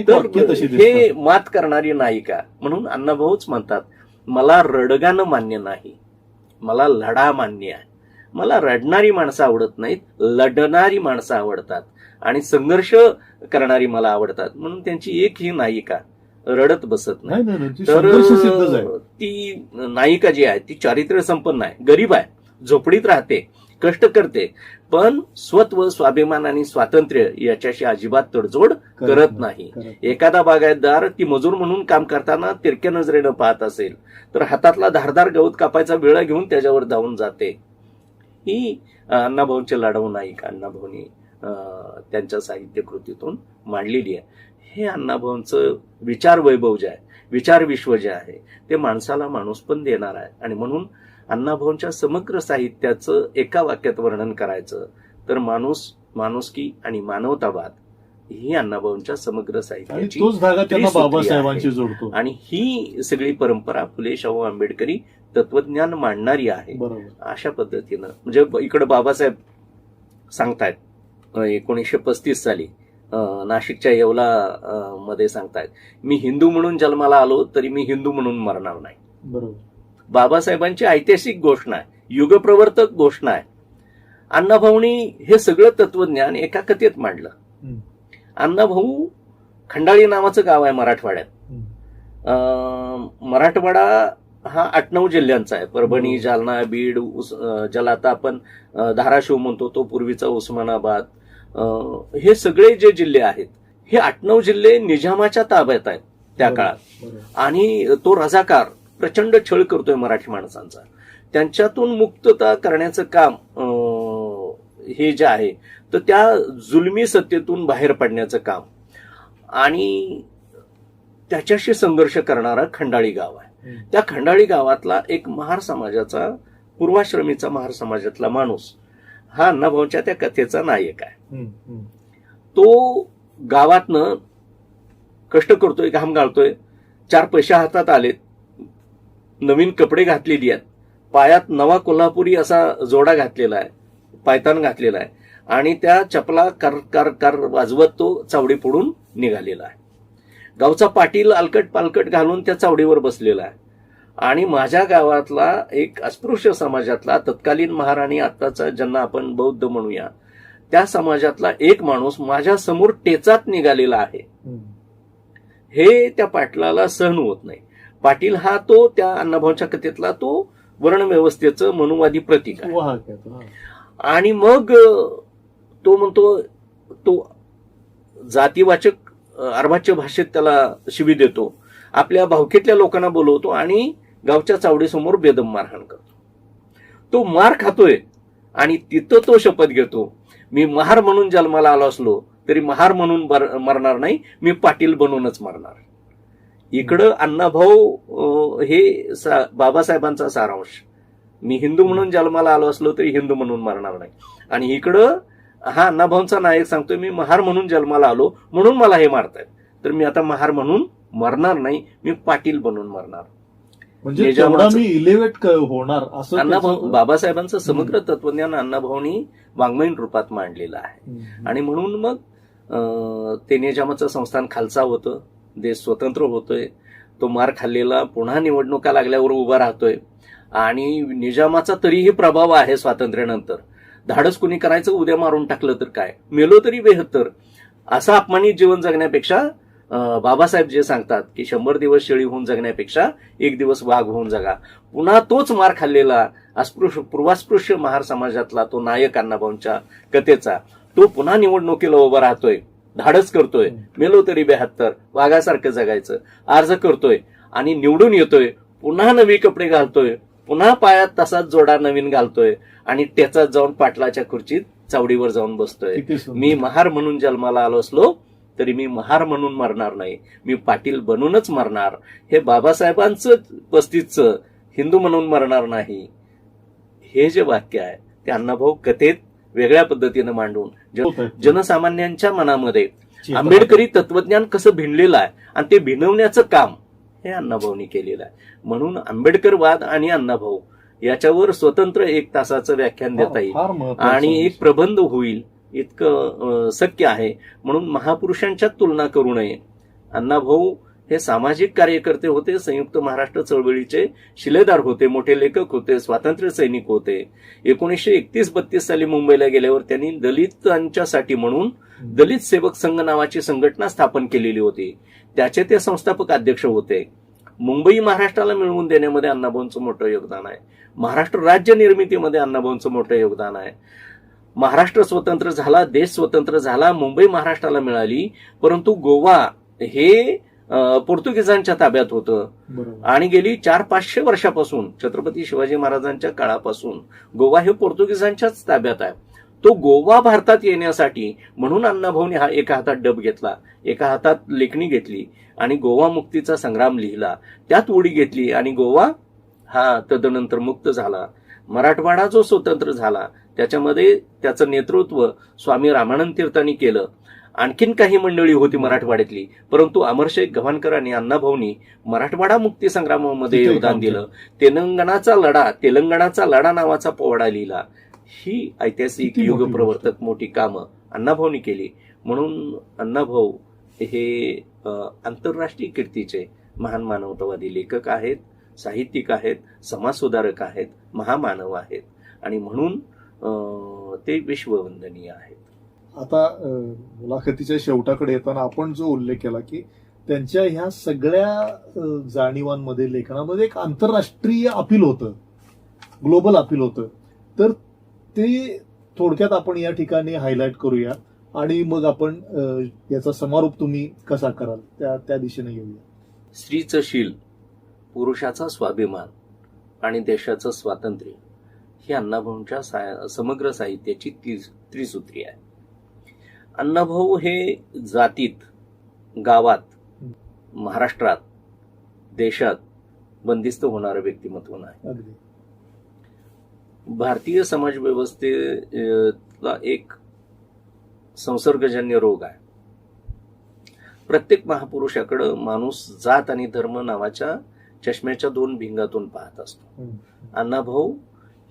तर हे मात करणारी नायिका म्हणून अण्णाभाऊच म्हणतात मला रडगाणं मान्य नाही, मला लढा मान्य आहे. मला रडणारी माणसं आवडत नाहीत, लढणारी माणसं आवडतात आणि संघर्ष करणारी मला आवडतात. म्हणून त्यांची एक ही नायिका रडत बसत नाही. तर ती नायिका जी आहे ती चारित्र्य संपन्न आहे, गरीब आहे, झोपडीत राहते, कष्ट करते, पण स्वत्व, स्वाभिमान आणि स्वातंत्र्य याच्याशी अजिबात तडजोड करत नाही. एखादा बागायतदार ती मजूर म्हणून काम करताना तिरक्या नजरेनं पाहत असेल तर हातातला धारदार गवत कापायचा वेळा घेऊन त्याच्यावर धावून जाते. ही अण्णाभाऊंची लढाऊ नायिका अण्णाभाऊंनी त्यांच्या साहित्य कृतीतून मांडलेली आहे. हे अण्णाभाऊंचं विचार वैभव जे आहे, विचार विश्व जे आहे ते माणसाला माणूस पण देणार आहे. आणि म्हणून अण्णाभाऊंच्या समग्र साहित्याचं एका वाक्यात वर्णन करायचं तर माणूस, माणुसकी आणि मानवतावाद ही अण्णाभाऊंच्या समग्र साहित्याची बाबासाहेबांची जोडतो. आणि ही सगळी परंपरा फुले शाहू आंबेडकरी तत्वज्ञान मांडणारी आहे. अशा पद्धतीनं म्हणजे इकडे बाबासाहेब सांगतायत 1935 साली नाशिकच्या येवला मध्ये सांगतायत मी हिंदू म्हणून जन्माला आलो तरी मी हिंदू म्हणून मरणार नाही. बरोबर. बाबासाहेबांची ऐतिहासिक घोषणा आहे, युगप्रवर्तक घोषणा आहे. अण्णाभाऊंनी हे सगळं तत्वज्ञान एका कथेत मांडलं. अण्णाभाऊ खंडाळी नावाचं गाव आहे मराठवाड्यात. मराठवाडा हा 8-9 जिल्ह्यांचा आहे. परभणी, जालना, बीड, ज्याला आता आपण धाराशिव म्हणतो, तो पूर्वीचा उस्मानाबाद, हे सगळे जे जिल्हे आहेत, हे 8-9 जिल्हे निजामाच्या ताब्यात आहेत त्या काळात. आणि तो रजाकार प्रचंड छळ करतोय मराठी माणसांचा. त्यांच्यातून मुक्तता करण्याचं काम हे जे आहे, तर त्या जुलमी सत्तेतून बाहेर पडण्याचं काम, आणि त्याच्याशी संघर्ष करणारा खंडाळी गाव आहे. त्या खंडाळी गावातला एक महार समाजाचा, पूर्वाश्रमीचा महार समाजातला माणूस हा अण्णाभाऊंच्या त्या कथेचा नायक आहे. तो गावातनं कष्ट करतोय, घाम गाळतोय, 4 पैसे हातात आलेत, नवीन कपडे घातलेली आहेत, पायात नवा कोल्हापुरी असा जोडा घातलेला आहे, पायतान घातलेला आहे, आणि त्या चपला कर कर कर वाजवत तो चावडी फोडून निघालेला आहे. गावचा पाटील अलकट पालकट घालून त्या चावडीवर बसलेला आहे. आणि माझ्या गावातला एक अस्पृश्य समाजातला तत्कालीन महार आणि आत्ताचा ज्यांना आपण बौद्ध म्हणूया, त्या समाजातला एक माणूस माझ्या समोर टेचात निघालेला आहे. हे त्या पाटलाला सहन होत नाही. पाटील हा तो त्या अण्णाभाऊंच्या कथेतला तो वर्णव्यवस्थेचं मनुवादी प्रतीक आहे. आणि मग तो म्हणतो, तो जातीवाचक अर्वाच्य भाषेत त्याला शिवी देतो, आपल्या भावकीतल्या लोकांना बोलवतो आणि गावच्या चावडीसमोर बेदम मारहाण करतो. तो मार खातोय आणि तिथं तो शपथ घेतो, मी महार म्हणून जन्माला आलो असलो तरी महार म्हणून मरणार नाही, मी पाटील बनूनच मरणार. इकडं अण्णाभाऊ हे बाबासाहेबांचा सारांश, मी हिंदू म्हणून जन्माला आलो असलो तरी हिंदू म्हणून मरणार नाही. आणि इकडं हा अण्णाभाऊंचा नायक सांगतोय, मी महार म्हणून जन्माला आलो म्हणून मला हे मारतायत, तर मी आता महार म्हणून मरणार नाही, मी पाटील बनून मरणार. म्हणजे मी इलेव्हेट होणार असं अण्णाभाऊ, बाबासाहेबांचं समग्र तत्वज्ञान अण्णाभाऊंनी वाङ्मयीन रूपात मांडलेलं आहे. आणि म्हणून मग ते निजामाचं संस्थान खालचा होतं, देश स्वतंत्र होतोय, तो मार खाल्लेला पुन्हा निवडणुका लागल्यावर उभा राहतोय, आणि निजामाचा तरीही प्रभाव आहे स्वातंत्र्यानंतर. धाडस कुणी करायचं, उद्या मारून टाकलं तर काय, मेलो तरी बेहत्तर, असं अपमानित जीवन जगण्यापेक्षा बाबासाहेब जे सांगतात की 100 दिवस शेळी होऊन जगण्यापेक्षा 1 दिवस वाघ होऊन जगा. पुन्हा तोच मार खाल्लेला पूर्वास्पृश्य महार समाजातला तो नायक अण्णाभाऊंच्या कथेचा, तो पुन्हा निवडणुकीला उभा राहतोय, धाडस करतोय, मेलो तरी 72, वाघासारखं जगायचं, अर्ज करतोय आणि निवडून येतोय, पुन्हा नवी कपडे घालतोय, पुन्हा पायात तसाच जोडा नवीन घालतोय आणि त्याचात जाऊन पाटलाच्या खुर्चीत चावडीवर जाऊन बसतोय. मी महार म्हणून जन्माला आलो असलो तरी मी महार म्हणून मरणार नाही, मी पाटील बनूनच मरणार. हे बाबासाहेबांचं 35चं हिंदू म्हणून मरणार नाही, हे जे वाक्य आहे ते अण्णाभाऊ कथेत वेगळ्या पद्धतीनं मांडून जनसामान्यांच्या मनामध्ये आंबेडकरी तत्वज्ञान कसं भिनलेलं आहे आणि ते भिनवण्याचं काम हे अण्णाभाऊंनी केलेलं आहे. म्हणून आंबेडकरवाद आणि अण्णाभाऊ याच्यावर स्वतंत्र 1 तासाचं व्याख्यान देता येईल आणि एक प्रबंध होईल इतकं शक्य आहे. म्हणून महापुरुषांच्या तुलना करू नये. अण्णाभाऊ हे सामाजिक कार्यकर्ते होते, संयुक्त महाराष्ट्र चळवळीचे शिलेदार होते, मोठे लेखक होते, स्वातंत्र्य सैनिक होते. 1931-32 साली मुंबईला गेल्यावर त्यांनी दलितांच्यासाठी म्हणून दलित सेवक संघ नावाची संघटना स्थापन केलेली होती, त्याचे ते संस्थापक अध्यक्ष होते. मुंबई महाराष्ट्राला मिळवून देण्यामध्ये अण्णाभाऊंचं मोठं योगदान आहे. महाराष्ट्र राज्य निर्मितीमध्ये अण्णाभाऊंचं मोठं योगदान आहे. महाराष्ट्र स्वतंत्र झाला, देश स्वतंत्र झाला, मुंबई महाराष्ट्राला मिळाली, परंतु गोवा हे पोर्तुगीजांच्या ताब्यात होतं आणि गेली 400-500 वर्षापासून छत्रपती शिवाजी महाराजांच्या काळापासून गोवा हे पोर्तुगीजांच्याच ताब्यात आहे. तो गोवा भारतात येण्यासाठी म्हणून अण्णाभाऊंनी हा एका हातात डब घेतला, एका हातात लेखणी घेतली आणि गोवा मुक्तीचा संग्राम लिहिला, त्यात उडी घेतली आणि गोवा हा तदनंतर मुक्त झाला. मराठवाडा जो स्वतंत्र झाला त्याच्यामध्ये त्याचं नेतृत्व स्वामी रामानंद तीर्थांनी केलं. आणखीन काही मंडळी होती मराठवाड्यातली, परंतु अमरशेख गव्हाणकर आणि अण्णाभाऊंनी मराठवाडा मुक्ती संग्रामामध्ये योगदान दिलं. तेलंगणाचा लढा नावाचा पोवाडा लिहिला. ही ऐतिहासिक युग प्रवर्तक मोठी कामं अण्णाभाऊंनी केली. म्हणून अण्णाभाऊ हे आंतरराष्ट्रीय कीर्तीचे महान मानवतावादी लेखक आहेत, साहित्यिक आहेत, समाजसुधारक आहेत, महामानव आहेत आणि म्हणून ते विश्ववंदनीय आहेत. आता मुलाखतीच्या शेवटाकडे येताना आपण जो उल्लेख केला की त्यांच्या ह्या सगळ्या जाणीवांमध्ये, लेखनामध्ये एक आंतरराष्ट्रीय अपील होतं, ग्लोबल अपील होतं. तर ते थोडक्यात आपण या ठिकाणी हायलाइट करूया आणि मग आपण याचा समारोप तुम्ही कसा कराल त्या दिशेने घेऊया. स्त्रीचं शील, पुरुषाचा स्वाभिमान आणि देशाचं स्वातंत्र्य ही अण्णाभाऊंच्या समग्र साहित्याची त्रिसूत्री आहे. अण्णाभाऊ हे जातीत, गावात, महाराष्ट्रात, देशात बंदिस्त होणारं व्यक्तिमत्व नाही. अगदी भारतीय समाज व्यवस्थेला एक संसर्गजन्य रोग आहे. प्रत्येक महापुरुषाकडं माणूस जात आणि धर्म नावाच्या चष्म्याच्या दोन भिंगातून पाहत असतो. अण्णाभाऊ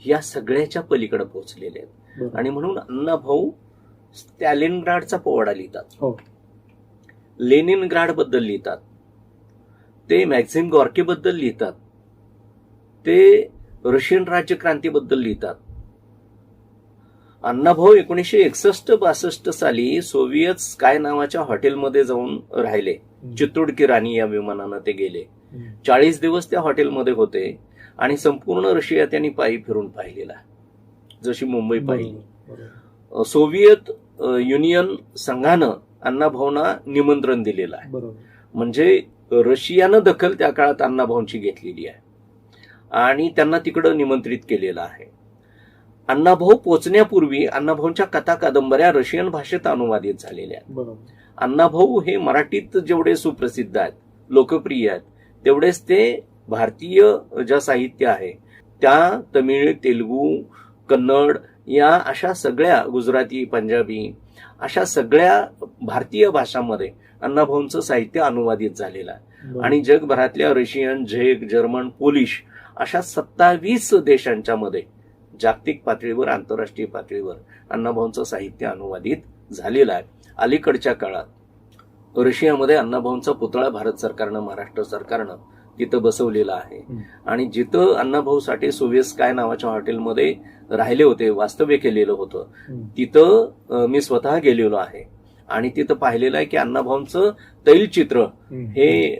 या सगळ्याच्या पलीकडे पोहोचलेले आहेत. बरोबर. आणि म्हणून अण्णाभाऊ स्टॅलिनग्राडचा पोवाडा लिहितात, हो. लेनिनग्राड बद्दल लिहितात, ते मॅक्झिम गॉर्की बद्दल लिहितात, ते रशियन राज्यक्रांतीबद्दल लिहितात. अण्णाभाऊ 1961-62 साली सोव्हिएत स्काय नावाच्या हॉटेलमध्ये जाऊन राहिले. चित्तूड की राणी या विमानानं ते गेले. 40 दिवस त्या हॉटेलमध्ये होते आणि संपूर्ण रशिया त्यांनी पायी फिरून पाहिलेला, जशी मुंबई पाहिली. बरोबर. सोव्हिएत युनियन संघानं अण्णाभाऊंना निमंत्रण दिलेलं आहे. बरोबर. म्हणजे रशियानं दखल त्या काळात अण्णाभाऊंची घेतलेली आहे आणि त्यांना तिकडं निमंत्रित केलेलं आहे. अण्णाभाऊ पोचण्यापूर्वी अण्णाभाऊंच्या कथा कादंबऱ्या रशियन भाषेत अनुवादित झालेल्या आहेत. बरोबर. अण्णाभाऊ हे मराठीत जेवढे सुप्रसिद्ध आहेत, लोकप्रिय आहेत, तेवढेच ते भारतीय ज्या साहित्य आहे त्या तमिळ, तेलुगू, कन्नड या अशा सगळ्या, गुजराती, पंजाबी अशा सगळ्या भारतीय भाषांमध्ये अण्णाभाऊंचं साहित्य अनुवादित झालेलं आहे. बरोबर. आणि जगभरातल्या रशियन, झेक, जर्मन, पोलिश अशा 27 देशांच्या मध्ये जागतिक पातळीवर, आंतरराष्ट्रीय पातळीवर अण्णाभाऊंचं साहित्य अनुवादित झालेलं आहे. अलीकडच्या काळात रशियामध्ये अण्णाभाऊंचा पुतळा भारत सरकारनं, महाराष्ट्र सरकारनं तिथं बसवलेला आहे. आणि जिथं अण्णाभाऊसाठी सोव्हिएत स्काय नावाच्या हॉटेलमध्ये राहिले होते, वास्तव्य केलेलं होतं, तिथं मी स्वतः गेलेलो आहे आणि तिथं पाहिलेलं आहे की अण्णाभाऊंचं तैलचित्र हे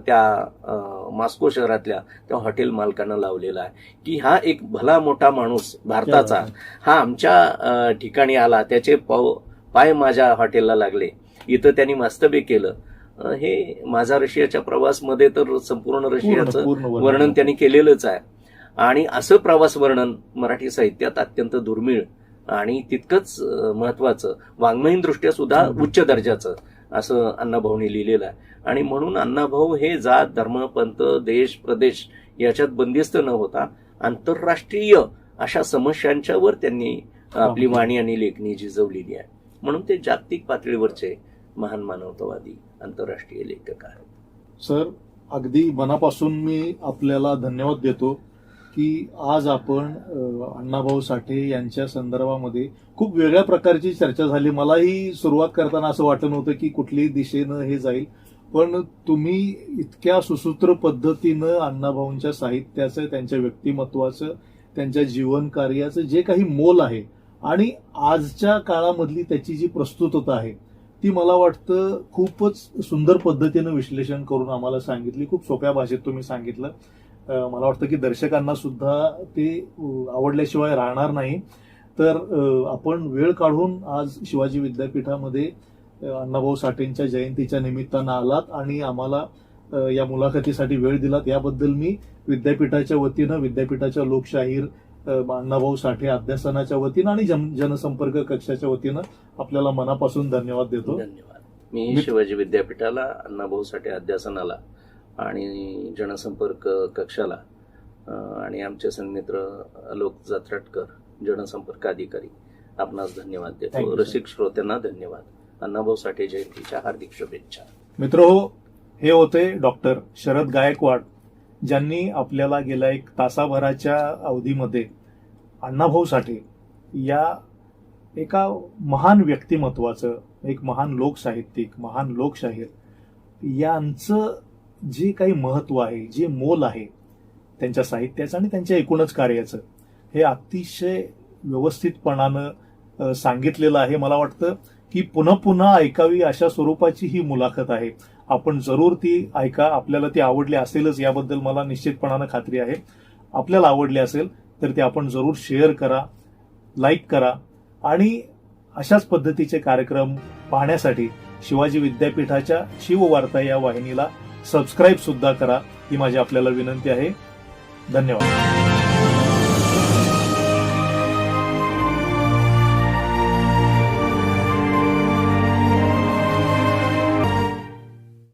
त्या मॉस्को शहरातल्या त्या हॉटेल मालकानं लावलेलं आहे की हा एक भला मोठा माणूस भारताचा हा आमच्या ठिकाणी आला, त्याचे पाय माझ्या हॉटेलला लागले, इथं त्यांनी वास्तव्य केलं. हे माझा रशियाच्या प्रवासमध्ये तर संपूर्ण रशियाचं वर्णन त्यांनी केलेलंच आहे. आणि असं प्रवास वर्णन मराठी साहित्यात अत्यंत दुर्मिळ आणि तितकंच महत्वाचं, वाङ्मयीन दृष्ट्या सुद्धा उच्च दर्जाचं असं अण्णाभाऊंनी लिहिलेलं आहे. आणि म्हणून अण्णाभाऊ हे जात, धर्म, पंथ, देश, प्रदेश याच्यात बंदिस्त न होता आंतरराष्ट्रीय अशा समस्यांच्यावर त्यांनी आपली वाणी आणि लेखणी झिजवलेली आहे. म्हणून ते जागतिक पातळीवरचे महान मानवतावादी आंतरराष्ट्रीय लेखक आहेत. सर, अगदी मनापासून मी आपल्याला धन्यवाद देतो की आज आपण अण्णाभाऊ साठे यांच्या संदर्भामध्ये खूप वेगळ्या प्रकारची चर्चा झाली. मलाही सुरुवात करताना असं वाटत नव्हतं की कुठल्याही दिशेनं हे जाईल, पण तुम्ही इतक्या सुसूत्र पद्धतीनं अण्णाभाऊंच्या साहित्याचं, त्यांच्या व्यक्तिमत्वाचं, त्यांच्या जीवन कार्याचं जे काही मोल आहे आणि आजच्या काळामधली त्याची जी प्रस्तुतता आहे ती मला वाटतं खूपच सुंदर पद्धतीनं विश्लेषण करून आम्हाला सांगितली. खूप सोप्या भाषेत तुम्ही सांगितलं. मला वाटतं की दर्शकांना सुद्धा ते आवडल्याशिवाय राहणार नाही. तर आपण वेळ काढून आज शिवाजी विद्यापीठामध्ये अण्णाभाऊ साठेंच्या जयंतीच्या निमित्तानं आलात आणि आम्हाला या मुलाखतीसाठी वेळ दिलात, याबद्दल मी विद्यापीठाच्या वतीनं, विद्यापीठाच्या लोकशाहीर, अण्णाभाऊ साठे अध्यासनाच्या वतीनं आणि जनसंपर्क कक्षाच्या वतीनं आपल्याला मनापासून धन्यवाद देतो. धन्यवाद. मी शिवाजी विद्यापीठाला, अण्णाभाऊ साठे अध्यासनाला आणि जनसंपर्क कक्षाला आणि आमचे सन्मित्र आलोक जत्राटकर, जनसंपर्क अधिकारी, आपणास धन्यवाद देतो. रसिक श्रोत्यांना धन्यवाद. अण्णाभाऊ साठे जयंतीच्या हार्दिक शुभेच्छा. मित्रहो, हे होते डॉक्टर शरद गायकवाड, ज्यांनी आपल्याला गेल्या एक तासाभराच्या अवधीमध्ये अण्णाभाऊ साठे या एका महान व्यक्तिमत्वाचं, एक महान लोकसाहित्यिक, महान लोकशाहीर यांचं जे काही महत्व आहे, जे मोल आहे त्यांच्या साहित्याचं आणि त्यांच्या एकूणच कार्याचं, हे अतिशय व्यवस्थितपणानं सांगितलेलं आहे. मला वाटतं की पुन्हा पुन्हा ऐकावी अशा स्वरूपाची ही मुलाखत आहे आपण जरूर ती ऐका. आपल्याला ती आवडली असेलच याबद्दल मला निश्चितपणानं खात्री आहे. आपल्याला आवडली असेल तर ते आपण जरूर शेअर करा, लाईक करा आणि अशाच पद्धतीचे कार्यक्रम पाहण्यासाठी शिवाजी विद्यापीठाच्या शिववार्ता या वाहिनीला सबस्क्राईब सुद्धा करा, ही माझी आपल्याला विनंती आहे. धन्यवाद.